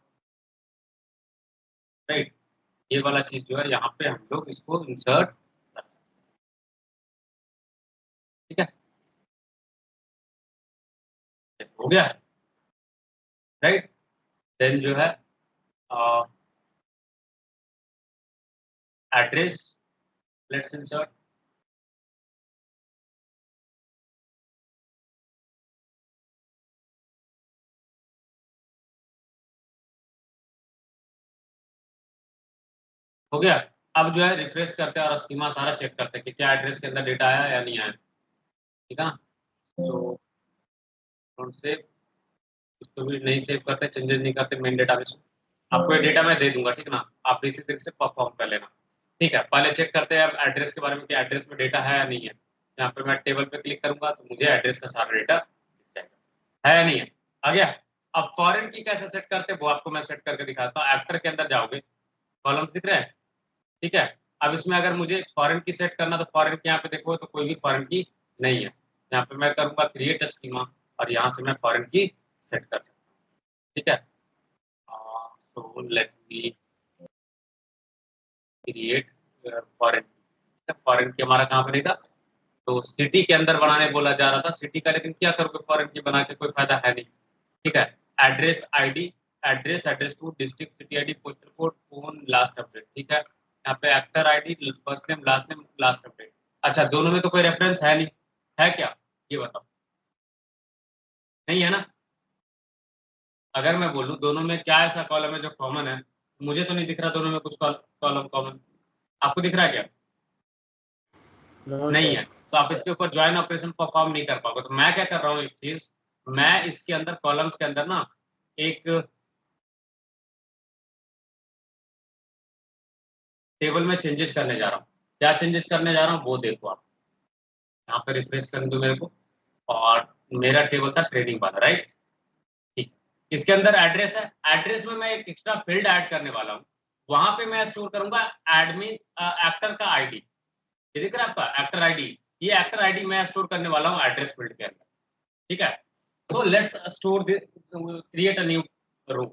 राइट। ये वाला चीज जो है यहाँ पे हम लोग इसको इंसर्ट कर सकते हैं, ठीक है। हो गया, राइट। देन जो है एड्रेस, लेट्स इंसर्ट, हो गया। अब जो है रिफ्रेश करते हैं और स्कीमा सारा चेक करते हैं कि क्या एड्रेस के अंदर डेटा आया या नहीं आया, ठीक है ना। सो सेव, इसको भी नहीं सेव करते, चेंजेस नहीं करते मेन डेटाबेस में। आपको ये डेटा मैं दे दूंगा, ठीक है ना, आप इसी तरीके से परफॉर्म कर लेना, ठीक है। पहले चेक करते हैं अब एड्रेस के बारे में कि एड्रेस में डेटा है या नहीं है। यहाँ पे मैं टेबल पे क्लिक करूंगा तो मुझे एड्रेस का सारा डेटा दिख जाएगा, है या नहीं है। आ गया। अब फॉरेन की कैसे सेट करते हैं वो आपको मैं सेट करके दिखाता हूँ। एक्टर के अंदर जाओगे, कॉलम दिख रहा है, ठीक है। अब इसमें अगर मुझे फॉरेन की सेट करना तो फॉरेन की यहाँ पे देखो तो कोई भी फॉरेन की नहीं है। यहाँ पे मैं करूंगा क्रिएट स्कीमा और यहाँ से मैं फॉरेन की सेट कर सकता हूँ, ठीक है। So let me create foreign. Foreign की हमारा कहाँ बनेगा, तो सिटी के अंदर बनाने बोला जा रहा था सिटी का, लेकिन क्या करोगे फॉरेन की बना के कोई फायदा है नहीं, ठीक है। Address ID, address two district city ID postal code phone last update, ठीक है। यहाँ पे actor ID first name last update. अच्छा दोनों में तो कोई रेफरेंस है नहीं, है क्या ये बताओ, नहीं है ना। अगर मैं बोलूँ दोनों में क्या ऐसा कॉलम है जो कॉमन है, मुझे तो नहीं दिख रहा दोनों में कुछ कॉलम कॉमन, आपको दिख रहा है क्या, नो नहीं सर। है। तो आप इसके ऊपर ज्वाइन ऑपरेशन परफॉर्म नहीं कर पाओगे। तो मैं क्या कर रहा हूँ एक चीज, मैं इसके अंदर कॉलम्स के अंदर ना एक टेबल में चेंजेस करने जा रहा हूँ। क्या चेंजेस करने जा रहा हूँ वो देखो आप, यहाँ पे रिफ्रेश करने दो मेरे को। और मेरा टेबल था ट्रेडिंग वाला, राइट, ठीक। इसके अंदर एड्रेस है, एड्रेस में मैं एक एक्स्ट्रा फील्ड ऐड करने वाला हूँ। वहां पे मैं स्टोर करूंगा एडमिन एक्टर का आईडी, ये दिख रहा है आपका एक्टर आईडी, ये एक्टर आईडी मैं स्टोर करने वाला हूँ एड्रेस फील्ड के अंदर, ठीक है। So let's store create a new room.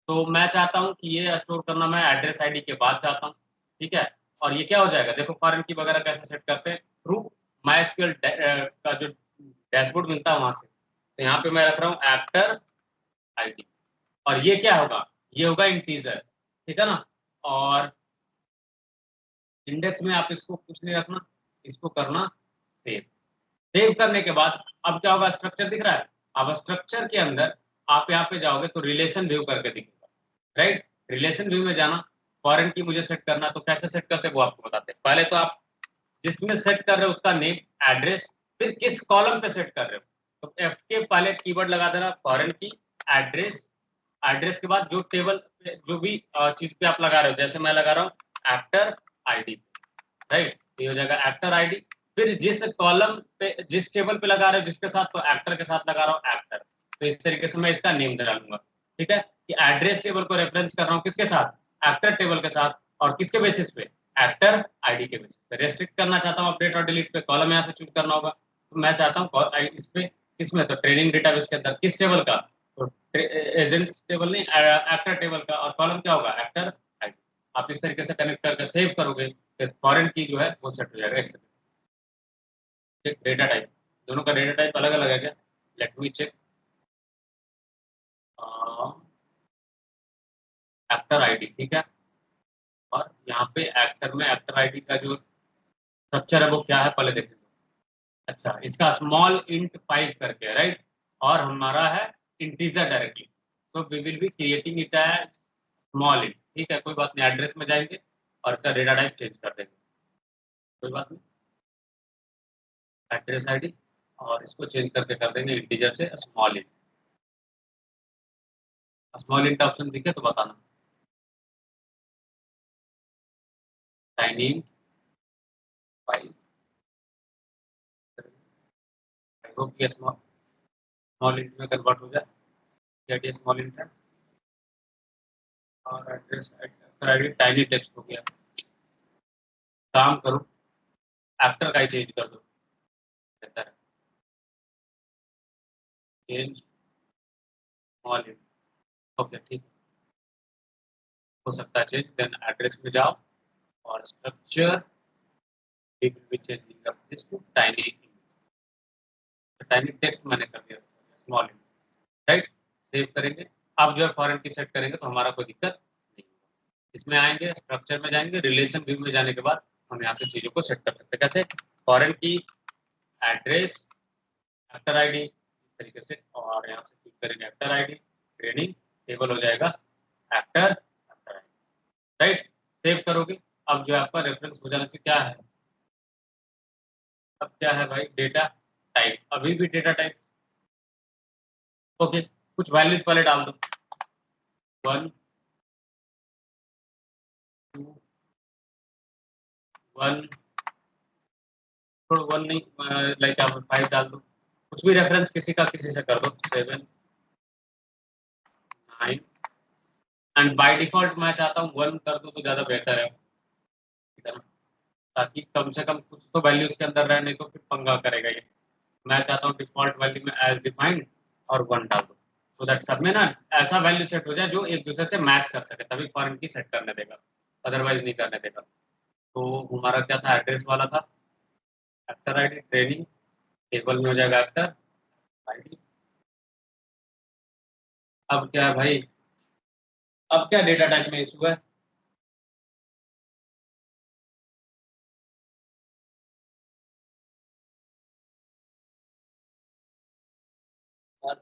तो मैं चाहता हूँ कि ये स्टोर करना मैं एड्रेस आईडी के बाद चाहता हूँ, ठीक है। और ये क्या हो जाएगा देखो फॉरेन की वगैरह कैसे सेट करते हैं थ्रू माई का जो डैशबोर्ड मिलता है वहां से। तो यहाँ पे मैं रख रहा हूँ एक्टर आईडी, और ये क्या होगा, ये होगा इंटीजर, ठीक है ना। और इंडेक्स में आप इसको कुछ नहीं रखना, इसको करना सेव। सेव करने के बाद अब क्या होगा, स्ट्रक्चर दिख रहा है। अब स्ट्रक्चर के अंदर आप यहाँ पे जाओगे तो रिलेशन व्यू करके दिखेगा, राइट। रिलेशन व्यू में जाना, फॉरेन की मुझे सेट करना, तो कैसे सेट करते हैं वो आपको बताते हैं। पहले तो आप जिसमें सेट कर रहे हो उसका नेम एड्रेस, फिर किस कॉलम पे सेट कर रहे हो, तो एफ के पहले कीवर्ड लगा देना फॉरेन की एड्रेस। एड्रेस के बाद जो टेबल जो भी चीज पे आप लगा रहे हो, जैसे मैं लगा रहा हूँ एक्टर आईडी, राइट, ये हो जाएगा एक्टर आईडी। फिर जिस कॉलम पे जिस टेबल पे लगा रहे हो जिसके साथ, तो एक्टर के साथ लगा रहा हूँ एक्टर, तो इस तरीके से मैं इसका नेम डालूंगा, ठीक है। कि एड्रेस टेबल को रेफरेंस कर रहा हूँ किसके साथ, एक्टर टेबल के साथ, और किसके बेसिस पे, एक्टर आईडी के बेसिस पे। रेस्ट्रिक्ट करना चाहता हूँ अपडेट और डिलीट पे, कॉलम यहाँ से चूज करना होगा। तो मैं चाहता हूँ इस पे किसमें, तो ट्रेनिंग डेटाबेस के अंदर किस टेबल का, तो एजेंट्स टेबल नहीं एक्टर टेबल का, और कॉलम क्या होगा एक्टर आईडी। आप इस तरीके से कनेक्ट करके सेव करोगे फिर फॉरेन की जो है वो सेट हो जाएगा एक सेकंड। चेक डेटा टाइप, दोनों का डेटा टाइप अलग अलग है क्या, let me check. Actor ID ठीक है, और यहाँ पे एक्टर में एक्टर आईडी का जो स्ट्रक्चर है वो क्या है पहले देखेंगे। अच्छा इसका स्मॉल इंट 5 करके है, राइट, और हमारा है इंटीजर डायरेक्टली, तो we will be creating it as small int, ठीक है। कोई बात नहीं, एड्रेस में जाएंगे और इसका डेटा टाइप चेंज कर देंगे, कोई बात नहीं। एड्रेस आईडी और इसको चेंज करके कर देंगे इंटीजर से small int. Small int option दिखे तो बताना। टाइनी फाइल, आई होप ये स्मॉल इंट में कन्वर्ट हो जाए, ये स्मॉल इंट है। और एड्रेस आईडी टाइनी टेक्स्ट हो गया। काम करो एक्टर का ही चेंज कर दो, बेहतर है, चेंज स्मॉल इंट, ओके ठीक हो सकता है चेंज। देन एड्रेस में जाओ और structure changing this to tiny, tiny text मैंने कर दिया स्मॉल इंट, राइट। सेव करेंगे, अब जो है फॉरेन की सेट करेंगे तो हमारा कोई दिक्कत नहीं होगा। इसमें आएंगे स्ट्रक्चर में जाएंगे, रिलेशन व्यू में जाने के बाद हम यहाँ से चीजों को सेट कर सकते हैं। कैसे, फॉरेन की एड्रेस एक्टर आईडी इस तरीके से, और यहाँ से क्लिक करेंगे एक्टर आईडी, ट्रेनिंग टेबल हो जाएगा actor actor ID, right. Save करोगे। अब जो आपका रेफरेंस हो जाना चाहिए क्या है, अब क्या है भाई, डेटा टाइप, अभी भी डेटा टाइप। ओके, कुछ वैल्यूज पहले डाल दो, 1 2 1 थोड़ा 1 नहीं, लाइक आप 5 डाल दो, कुछ भी रेफरेंस किसी का किसी से कर दो, 7 9 एंड बाय डिफॉल्ट मैं चाहता हूँ 1 कर दो तो ज़्यादा बेहतर है, ठीक है ना, ताकि कम से कम कुछ तो वैल्यू इसके अंदर रहे, नहीं तो फिर पंगा करेगा ये। मैं चाहता हूँ डिफॉल्ट वैल्यू में एज डिफाइंड और 1 डाल दो, सो दैट सब में ना ऐसा वैल्यू सेट हो जाए जो एक दूसरे से मैच कर सके, तभी फॉरेन की सेट करने देगा, अदरवाइज नहीं करने देगा। तो हमारा क्या था, एड्रेस वाला था, एक्टर आईडी ट्रेनिंग, टेबल में हो जाएगा एक्टर आईडी। अब क्या है भाई, अब क्या डेटा टाइप में इशू है,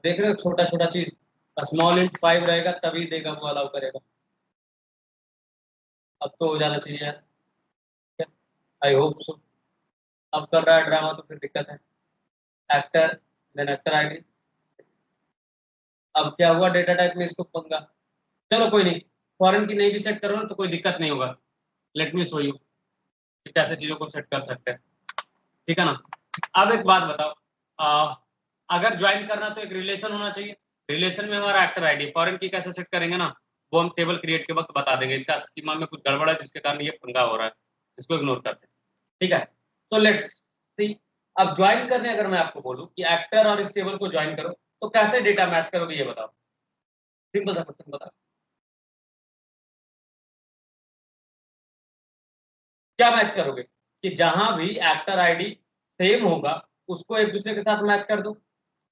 देख रहे हो छोटा छोटा चीज, स्मॉल इंट 5 रहेगा तभी देगा वो अलाउ करेगा। अब तो हो जाना चाहिए यार, आई होप सो। अब कर रहा है ड्रामा तो फिर दिक्कत है। Actor, then actor ID. अब क्या हुआ, डेटा टाइप में इसको पंगा, चलो कोई नहीं, फॉरेन की नहीं भी सेट करो ना तो कोई दिक्कत नहीं होगा। लेट मी शो यू कि कैसे चीजों को सेट कर सकते हैं, ठीक है ना। अब एक बात बताओ, अगर ज्वाइन करना तो एक रिलेशन होना चाहिए, रिलेशन में हमारा एक्टर आईडी, फॉरेन की कैसे सेट करेंगे ना, वो हम टेबल क्रिएट के वक्त बता देंगे। इसका स्कीमा में कुछ गड़बड़ है जिसके कारण ये पंगा हो रहा है, इसको इग्नोर करते हैं, ठीक है। तो लेट्स सी, अब ज्वाइन करने अगर मैं आपको बोलूं कि एक्टर और इस टेबल को ज्वाइन करो तो कैसे डेटा मैच करोगे ये बताओ, सिंपल सा क्वेश्चन बताओ, क्या मैच करोगे, कि जहां भी एक्टर आईडी सेम होगा उसको एक दूसरे के साथ मैच कर दो,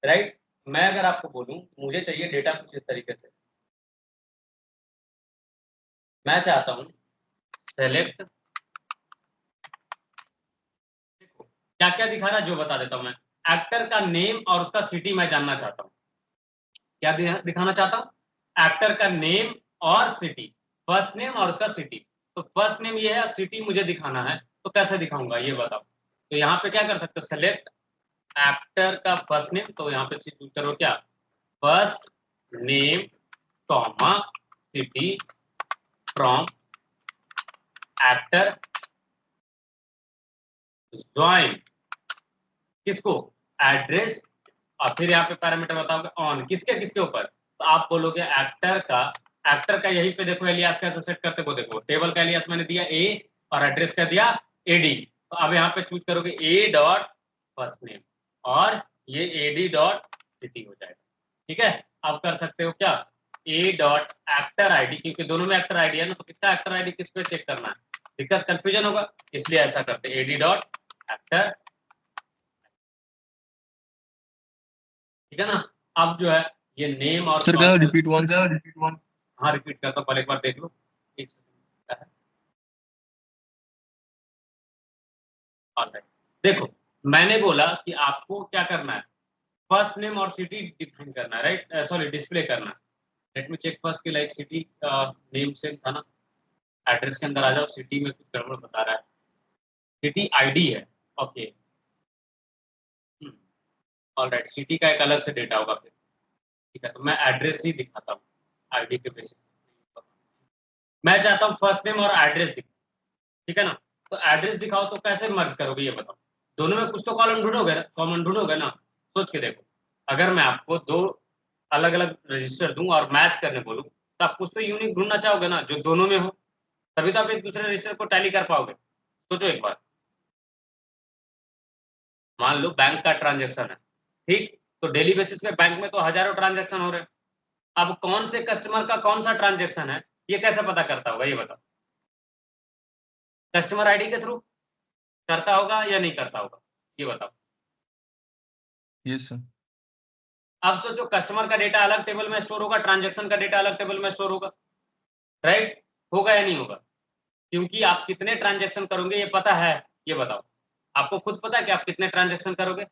राइट। मैं अगर आपको बोलूं मुझे चाहिए डेटा कुछ इस तरीके से, मैं चाहता हूं सेलेक्ट, क्या क्या दिखाना जो बता देता हूं मैं, एक्टर का नेम और उसका सिटी मैं जानना चाहता हूं, क्या दिखाना चाहता हूं, एक्टर का नेम और सिटी, फर्स्ट नेम और उसका सिटी। तो फर्स्ट नेम ये है, सिटी मुझे दिखाना है, तो कैसे दिखाऊंगा ये बताओ। तो यहाँ पे क्या कर सकते हो, सेलेक्ट एक्टर का फर्स्ट नेम, तो यहाँ पे चूज करो क्या, first name comma city from actor join, किसको, एड्रेस, और फिर यहाँ पे पैरामीटर बताओगे ऑन, किसके किसके ऊपर, तो आप बोलोगे एक्टर का, एक्टर का यहीं पे देखो एलियास कैसे सेट करते वो देखो, टेबल का एलियास मैंने दिया ए और एड्रेस का दिया एडी, तो अब यहाँ पे चूज करोगे ए डॉट फर्स्ट नेम और ये एडी डॉट सिटी हो जाएगा, ठीक है। अब कर सकते हो क्या, ए डॉट एक्टर आईडी, क्योंकि दोनों में एक्टर आईडी है ना, तो किसका एक्टर आईडी किस पे चेक करना है, दिक्कत कंफ्यूजन होगा, इसलिए ऐसा करते हैं एडी डॉट एक्टर, ठीक है ना। अब जो है ये नेम और सर क्या रिपीट वन, हाँ रिपीट करता हूँ, पहले एक बार देख लो, एक सेकंड, देखो मैंने बोला कि आपको क्या करना है, फर्स्ट नेम और सिटी डिफाइन करना है, राइट, सॉरी डिस्प्ले करना है। लेट मी चेक फर्स्ट की लाइक सिटी नेम सेम था ना, एड्रेस के अंदर आ जाओ, सिटी में कुछ गड़बड़ बता रहा है, सिटी आईडी है, ओके, ऑलराइट, सिटी का एक अलग से डेटा होगा फिर, ठीक है। तो मैं एड्रेस ही दिखाता हूँ आईडी के बेसिस, मैं चाहता हूँ फर्स्ट नेम और एड्रेस दिखाओ, ठीक है ना। तो एड्रेस दिखाओ तो कैसे मर्ज करोगे ये बताओ, दोनों में कुछ तो कॉलम ढूंढोगे, कॉमन ढूंढोगे ना, सोच के देखो। अगर मैं आपको दो अलग अलग रजिस्टर दूं और मैच करने बोलूं तो आप कुछ तो यूनिक ढूंढना चाहोगे ना जो दोनों में हो, तभी तो आप एक दूसरे रजिस्टर को टैली कर पाओगे। सोचो एक बार, मान लो बैंक का ट्रांजेक्शन है, ठीक, तो डेली बेसिस पे बैंक में तो हजारों ट्रांजेक्शन हो रहे हैं, अब कौन से कस्टमर का कौन सा ट्रांजेक्शन है ये कैसे पता करता होगा ये बताओ, कस्टमर आईडी के थ्रू करता होगा या नहीं करता होगा ये बताओ। Yes sir. अब सोचो कस्टमर का डेटा अलग टेबल में स्टोर होगा, ट्रांजैक्शन का डेटा अलग टेबल में स्टोर होगा, राइट, होगा या नहीं होगा, क्योंकि आप कितने ट्रांजैक्शन करोगे ये पता है, ये बताओ आपको खुद पता है कि आप कितने ट्रांजैक्शन करोगे,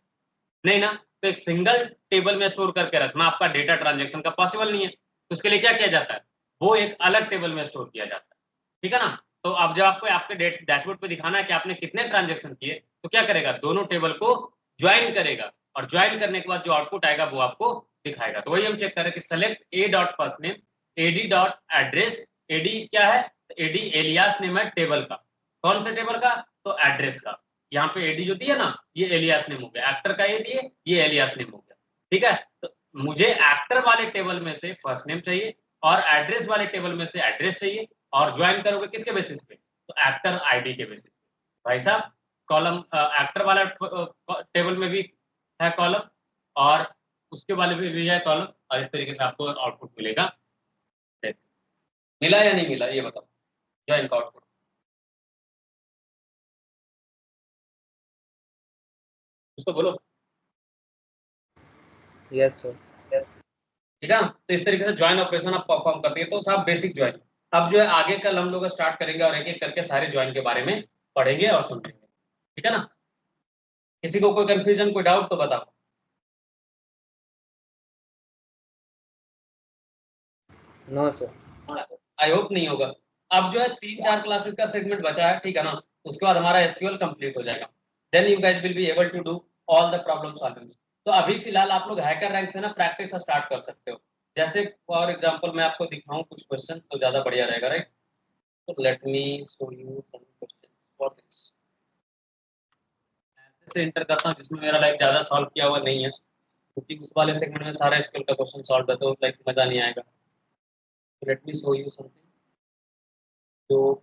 नहीं ना, तो एक सिंगल टेबल में स्टोर करके रखना आपका डेटा ट्रांजैक्शन का पॉसिबल नहीं है, तो उसके लिए क्या किया जाता है, वो एक अलग टेबल में स्टोर किया जाता है, ठीक है ना। तो अब जब आपको आपके डैशबोर्ड पे दिखाना है कि आपने कितने ट्रांजेक्शन किए, तो क्या करेगा, दोनों टेबल को ज्वाइन करेगा और ज्वाइन करने के बाद जो आउटपुट आएगा वो आपको दिखाएगा। तो वही हम चेक करें कि select A dot first name AD dot address. AD क्या है, एडी एलियास नेम है टेबल का। कौन से टेबल का, तो एड्रेस का। यहाँ पे एडी जो दिया ना, ये एलियास नेम हो गया, एक्टर का ये दिए, ये एलियास नेम हो गया। ठीक है, तो मुझे एक्टर वाले टेबल में से फर्स्ट नेम चाहिए और एड्रेस वाले टेबल में से एड्रेस चाहिए, और ज्वाइन करोगे किसके बेसिस पे, तो एक्टर आईडी के बेसिस पे। भाई साहब कॉलम एक्टर वाला टेबल में भी है कॉलम और उसके वाले में भी है कॉलम, और इस तरीके से आपको आउटपुट मिलेगा। मिला या नहीं मिला ये बताओ, ज्वाइन का आउटपुट। उसको बोलो। Yes sir. ठीक है, तो इस तरीके से ज्वाइन ऑपरेशन आप परफॉर्म करते हैं। तो था बेसिक ज्वाइन। अब जो है आगे कल हम लोग स्टार्ट करेंगे और एक एक करके सारे ज्वाइन के बारे में पढ़ेंगे और समझेंगे। ठीक है ना, किसी को कोई कंफ्यूजन कोई डाउट तो बताओ। No sir. आई होप नहीं होगा। अब जो है 3-4 क्लासेस का सेगमेंट बचा है, ठीक है ना, उसके बाद हमारा एसक्यूएल कंप्लीट हो जाएगा। Then you guys will be able to do all the problem solvings. तो अभी फिलहाल आप लोग हैकर रैंक से ना प्रैक्टिस स्टार्ट कर सकते हो। जैसे फॉर एग्जांपल मैं आपको दिखाऊं कुछ क्वेश्चन तो ज्यादा बढ़िया रहेगा, राइट। तो let me show you some questions for this. ऐसे से इंटर करता हूं जिसमें मेरा लाइक ज्यादा सॉल्व किया हुआ नहीं है, क्योंकि उस वाले सेगमेंट में सारा एसक्यूएल का क्वेश्चन सॉल्व है तो लाइक मजा नहीं आएगा। Late me show you something जो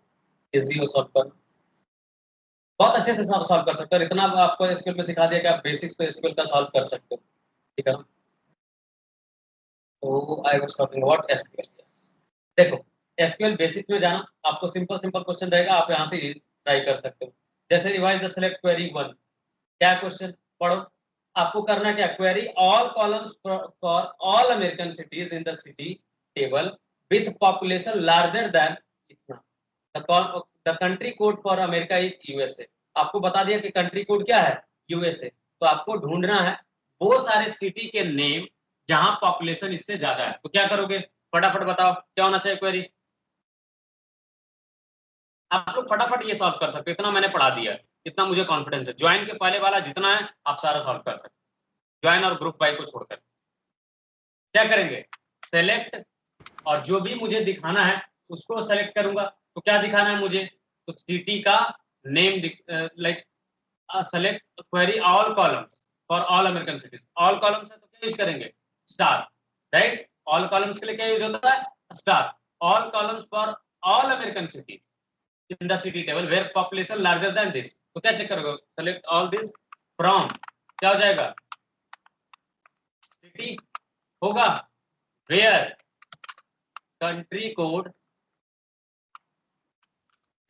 इजी हो सॉल्व करना, बहुत अच्छे से सॉल्व कर सकते हो। इतना आपको एसक्यूएल में सिखा दिया कि आप बेसिक्स तो एसक्यूएल का सॉल्व कर सकते हो। ठीक है ना, तो I was talking about SQL. देखो एसक्यूएल बेसिक्स में जाना, आपको सिंपल सिंपल क्वेश्चन रहेगा, आप यहाँ से ट्राई कर सकते हो। जैसे रिवाइज द सिलेक्ट क्वेरी 1, क्या क्वेश्चन पढ़ो। आपको करना क्या, query all columns for all American cities in the city table with population larger than इतना। The country code for America is USA. आपको बता दिया कि कंट्री कोड क्या है, यूएसए। तो आपको ढूंढना है वो सारे सिटी के नेम जहां पॉपुलेशन इससे ज्यादा है। तो क्या करोगे, फटाफट बताओ क्या होना चाहिए क्वेरी। आप लोग फटाफट ये सॉल्व कर सकते हो, इतना मैंने पढ़ा दिया है, इतना मुझे कॉन्फिडेंस है। ज्वाइन के पहले वाला जितना है आप सारा सॉल्व कर सकते हो, ज्वाइन और ग्रुप बाई को छोड़कर। क्या करेंगे, सेलेक्ट, और जो भी मुझे दिखाना है उसको सेलेक्ट करूंगा। तो क्या दिखाना है मुझे, तो सिटी का name, like select query all columns for all American cities. All columns है तो क्या यूज करेंगे, स्टार, राइट। ऑल कॉलम्स के लिए क्या यूज होता है, star. All columns for all American cities in the city table where population larger than this। तो क्या चेक करोगे, select all this from, क्या हो जाएगा, city होगा, where country code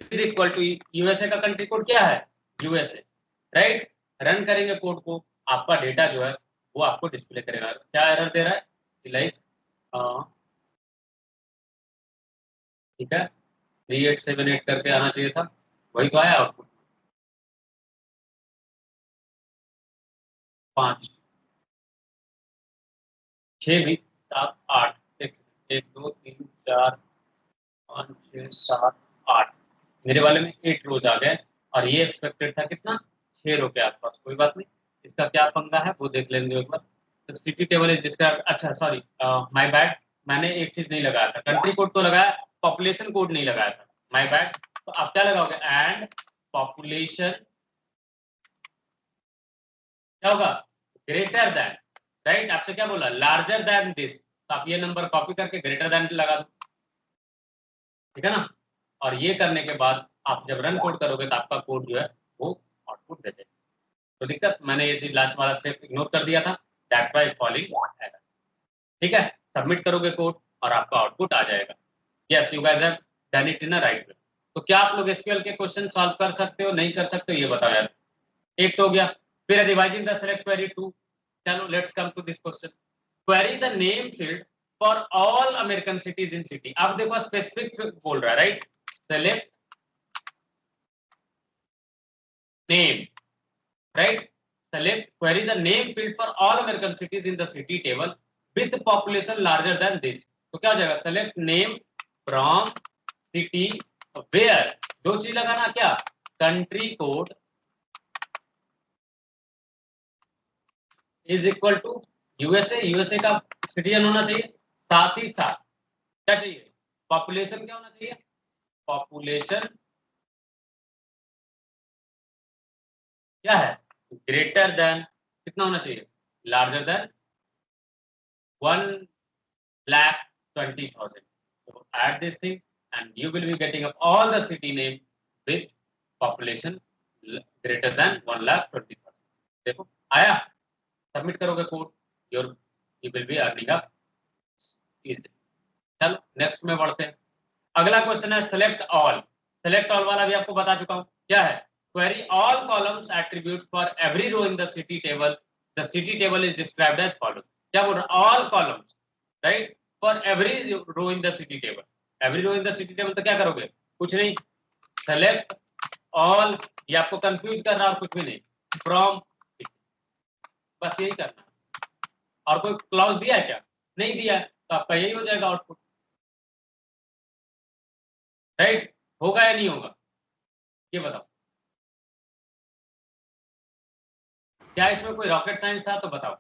is equal to USA। का कंट्री कोड क्या है, USA, राइट। रन करेंगे कोड को, आपका डेटा जो है वो आपको डिस्प्ले करेगा। क्या एरर दे रहा है, लाइक ठीक है 3878 करके आना चाहिए था, वही तो आया आउटपुट 5 6 भी 7 8 1 2 3 4 5 6 7 8। मेरे वाले में 8 रोज आ गए और ये एक्सपेक्टेड था कितना, 6 रो के आसपास। कोई बात नहीं, इसका क्या पंगा है वो देख लेंगे एक बार। तो सिटी टेबल है जिसका, अच्छा सॉरी माय बैड, मैंने एक चीज नहीं लगाया था, कंट्री कोड तो लगाया, पॉपुलेशन कोड नहीं लगाया था, माय बैड। तो आप क्या लगाओगे, एंड पॉपुलेशन क्या होगा, ग्रेटर देन, राइट। आपसे क्या बोला, लार्जर देन दिस, तो आप ये नंबर कॉपी करके ग्रेटर देन लगा दो। ठीक है ना, और ये करने के बाद आप जब रन कोड करोगे तो आपका कोड जो है वो आउटपुट दे देगा। तो दिक्कत, मैंने ये चीज लास्ट वाला स्टेप इग्नोर कर दिया था, दैट्स व्हाई फॉलिंग एरर। ठीक है, सबमिट करोगे कोड और आपका आउटपुट आ जाएगा। Yes you guys have done it in a right way. तो क्या आप लोग एसक्यूएल के क्वेश्चन सॉल्व कर सकते हो, नहीं कर सकते हो, ये बताओ यार। एक तो हो गया, फिर रिवाइजिंग द सेलेक्ट क्वेरी 2। चलो let's come to this question, query the name field for all American cities in city. अब देखो स्पेसिफिक बोल रहा है, right. Select name, right, select query the name field for all American cities in the city table with population larger than this। तो क्या हो जाएगा, select name from city where, दो चीज लगाना, क्या, country code is equal to USA, USA का citizen होना चाहिए, साथ ही साथ क्या चाहिए, पॉपुलेशन क्या होना चाहिए, पॉपुलेशन क्या है, ग्रेटर देन, कितना होना चाहिए, larger than 1,20,000. So add this thing and you will be getting up all the city name with population greater than 1,20,000. देखो आया, सबमिट करोगे code, your you will be earning up easy. चलो next में बढ़ते हैं. अगला क्वेश्चन है select all. Select all वाला भी आपको बता चुका हूं, क्या है, query all columns attributes for every row in the city table. The city table is described as follows. क्या बोल रहा है, all columns, right, for every row in the city table. Every row in the city table तो क्या करोगे, कुछ नहीं, select all, ये आपको कंफ्यूज कर रहा है और कुछ भी नहीं, फ्रॉम, बस यही करना है. और कोई क्लॉज दिया है क्या, नहीं दिया है, तो आपका यही हो जाएगा आउटपुट, राइट. होगा या नहीं होगा, ये बताओ. क्या इसमें कोई रॉकेट साइंस था, तो बताओ.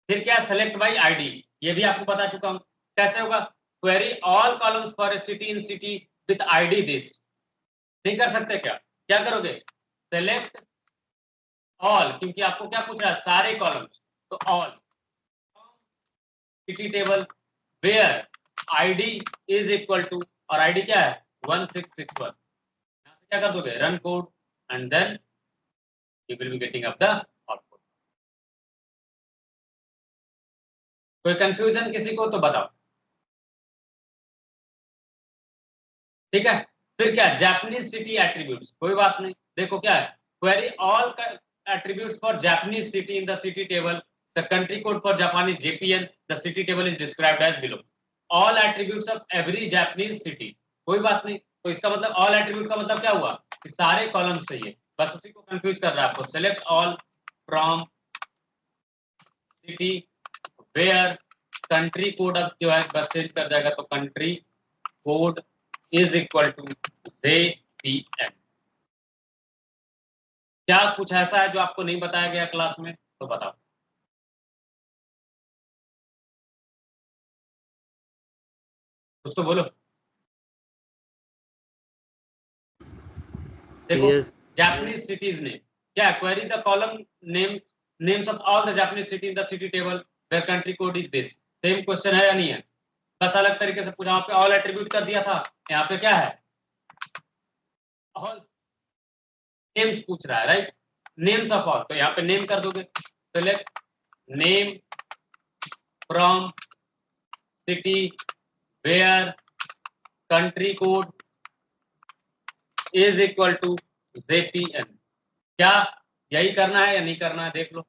फिर क्या, सेलेक्ट बाय आईडी, ये भी आपको बता चुका हूं, कैसे होगा, query all columns for a city in city with ID this. नहीं कर सकते क्या, क्या करोगे, सेलेक्ट ऑल, क्योंकि आपको क्या पूछ रहा है, सारे कॉलम्स, तो all city table where ID is equal to, और आईडी क्या है 1661. यहां से क्या कर दोगे, run code and then you will be getting up the output. कोई कंफ्यूजन किसी को, तो बताओ. ठीक है. फिर क्या, जापानीज सिटी एट्रीब्यूट्स, कोई बात नहीं, देखो क्या है, query all attributes for Japanese city in the city table. The country code for Japanese JPN. The city table is described as below. All attributes of every Japanese city. कोई बात नहीं, तो इसका मतलब all attribute का मतलब क्या हुआ कि सारे कॉलम चाहिए, बस उसी को कंफ्यूज कर रहा है आपको. Select all from city where country code, अब जो है बस चेंज कर जाएगा, तो country code is equal to JPN. क्या कुछ ऐसा है जो आपको नहीं बताया गया क्लास में, तो बताओ. कुछ तो बोलो. देखो जापानीज सिटीज नेम क्या, query the column name names of all the Japanese city in the city table where country code is this. Same question है या नहीं है, बस अलग तरीके से पूछा. वहां पे ऑल एट्रीब्यूट कर दिया था, यहाँ पे क्या है, ऑल नेम्स पूछ रहा है, राइट, नेम्स ऑफ ऑल, तो यहाँ पे नेम कर दोगे. Select name from city where country code is equal to JPN. क्या यही करना है या नहीं करना है, देख लो.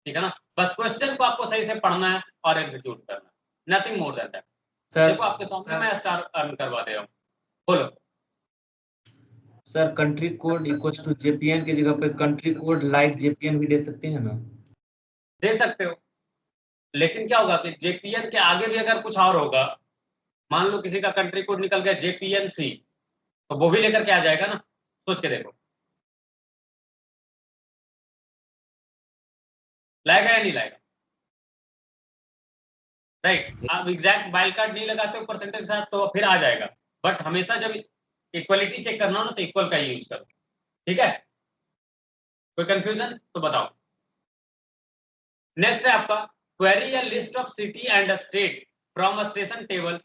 ठीक है ना, बस क्वेश्चन को आपको सही से पढ़ना है और एग्जीक्यूट करना है, नथिंग मोर देन दैट. देखो आपके सामने मैं स्टार अर्न करवा दे रहा हूँ. बोलो sir, country code equals to JPN की जगह पे कंट्री कोड लाइक JPN भी दे सकते हैं ना? दे सकते हो, लेकिन क्या होगा कि JPN के आगे भी अगर कुछ और होगा, मान लो किसी का कंट्री कोड निकल गया JPNC, तो वो भी लेकर के आ जाएगा ना. सोच के देखो, लाएगा या नहीं लाएगा, राइट. आप एग्जैक्ट वाइल्ड कार्ड नहीं लगाते हो परसेंटेज के साथ, तो फिर आ जाएगा, बट हमेशा जब इक्वलिटी चेक करना हो ना, तो इक्वल का यूज करो. ठीक है, कोई कंफ्यूजन, तो बताओ. नेक्स्ट है आपका क्वेरी या list of city and state from a station table,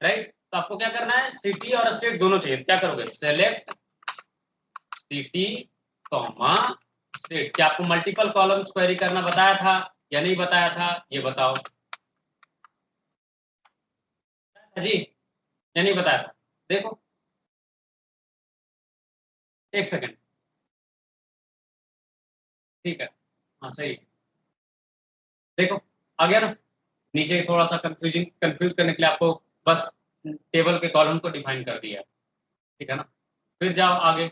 right. तो आपको क्या करना है, सिटी और स्टेट दोनों चाहिए, क्या करोगे, सेलेक्ट सिटी कॉमा स्टेट. क्या आपको मल्टीपल कॉलम्स क्वेरी करना बताया था या नहीं बताया था, ये बताओ जी, या नहीं बताया था. देखो एक सेकेंड, ठीक है, हाँ सही. देखो आ गया ना, नीचे थोड़ा सा कंफ्यूज करने के लिए आपको बस टेबल के कॉलम को डिफाइन कर दिया, ठीक है ना. फिर जाओ आगे,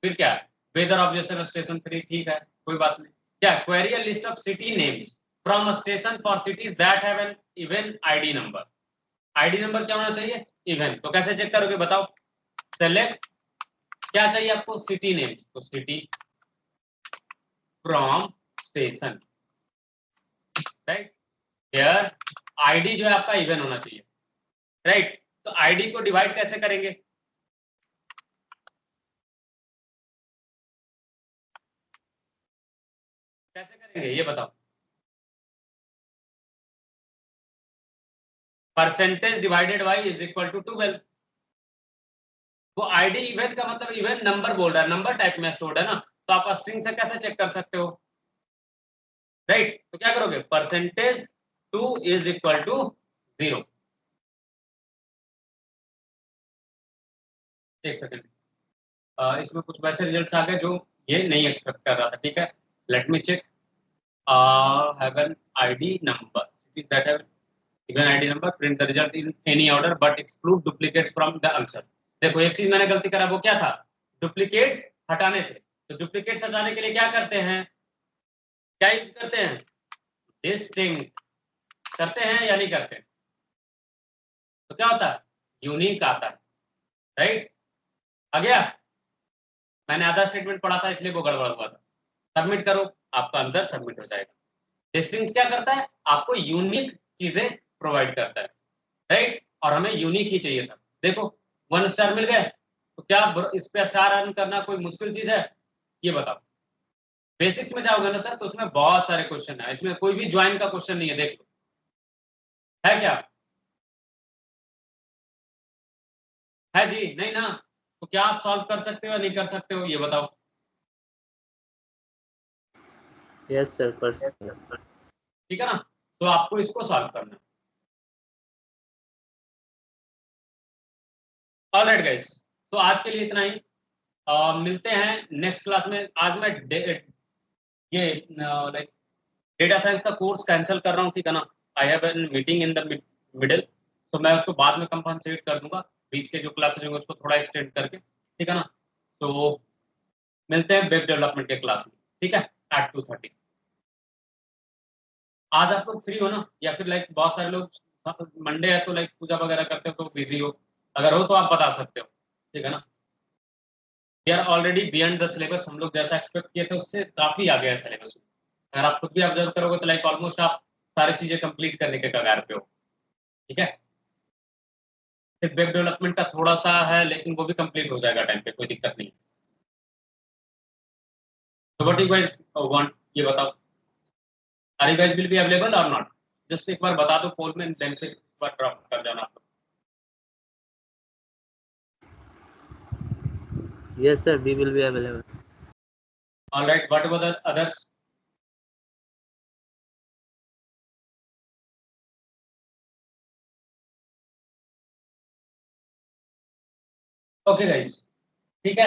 फिर क्या है, वेदर ऑब्जेक्शन स्टेशन 3, ठीक है, कोई बात नहीं. क्या, query a list of city names from a station for cities that have an even ID number. ID number क्या होना चाहिए, इवन। तो कैसे चेक करोगे बताओ, सेलेक्ट क्या चाहिए आपको, सिटी नेम, तो city from station, right. Here ID जो है आपका इवन होना चाहिए, राइट। तो आईडी को डिवाइड कैसे करेंगे, कैसे करेंगे ये बताओ, percentage divided by is equal to 12। वो आईडी इवन का मतलब इवन नंबर बोल रहा है, नंबर टाइप में स्टोर्ड है ना, तो आप स्ट्रिंग से कैसे चेक कर सकते हो, राइट। तो क्या करोगे, परसेंटेज 2 इज इक्वल टू 0। एक सेकेंड, इसमें कुछ वैसे रिजल्ट्स आ गए जो ये नहीं एक्सपेक्ट कर रहा था, ठीक है। Let me check, have an ID number that have even ID number, print the result in any order but exclude duplicates from the answer. देखो एक चीज मैंने गलती करा, वो क्या था, डुप्लीकेट्स हटाने थे। तो डुप्लीकेट्स हटाने के लिए क्या करते हैं, क्या यूज करते हैं, डिस्टिंक्ट करते हैं या नहीं करते, तो क्या होता है, यूनिक आता है, राइट। आ गया, मैंने आधा स्टेटमेंट पढ़ा था इसलिए वो गड़बड़ हुआ था। सबमिट करो, आपका आंसर सबमिट हो जाएगा। डिस्टिंक्ट क्या करता है, आपको यूनिक चीजें प्रोवाइड करता है, राइट। और हमें यूनिक ही चाहिए था। देखो 1 स्टार मिल गया, तो क्या इस पे स्टार अर्न करना कोई मुश्किल चीज है, ये बताओ। बेसिक्स में जाओगे ना सर, तो उसमें बहुत सारे क्वेश्चन है, इसमें कोई भी ज्वाइन का क्वेश्चन नहीं है, देख लो, है क्या, है जी, नहीं ना। तो क्या आप सॉल्व कर सकते हो या नहीं कर सकते हो, ये बताओ। यस सर, कर सकते हैं। ठीक है ना, तो आपको इसको सॉल्व करना है। ऑलराइट गाइस, तो आज के लिए इतना ही। मिलते हैं नेक्स्ट क्लास में। आज मैं ये लाइक डेटा साइंस का कोर्स कैंसिल कर रहा हूँ, ठीक है ना। I have an meeting in the middle, तो मैं उसको बाद में कंपनसेट कर दूंगा, बीच के जो क्लासेज होंगे उसको थोड़ा एक्सटेंड करके, ठीक है ना। तो मिलते हैं वेब डेवलपमेंट के क्लास में, ठीक है, एट 2:30। आज आप लोग फ्री हो ना, या फिर लाइक बहुत सारे लोग मंडे है तो लाइक पूजा वगैरह करते हो तो बिजी हो, अगर हो तो आप बता सकते हो, ठीक है ना। We are already beyond the syllabus, हम लोग जैसा एक्सपेक्ट किए थे उससे काफी आगे है सिलेबस। अगर आप खुद भी ऑब्जर्व करोगे तो लाइक ऑलमोस्ट आप सारी चीजें कंप्लीट करने के कगार पे हो, ठीक है। सिर्फ वेब डेवलपमेंट का थोड़ा सा है, लेकिन वो भी कंप्लीट हो जाएगा टाइम पे, कोई दिक्कत नहीं। तो व्हाट यू गाइस वांट, ये बताओ, are you guys will be available और नॉट, जस्ट एक बार बता दो पोल में, देन फिर एक बार ड्रॉप कर जाना आप लोग। Yes sir, we will be available. Alright, what about the others, okay guys, ठीक है।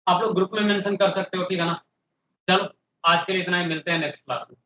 आप लोग ग्रुप में मेंशन कर सकते हो, ठीक है ना। चलो आज के लिए इतना ही, मिलते हैं नेक्स्ट क्लास में।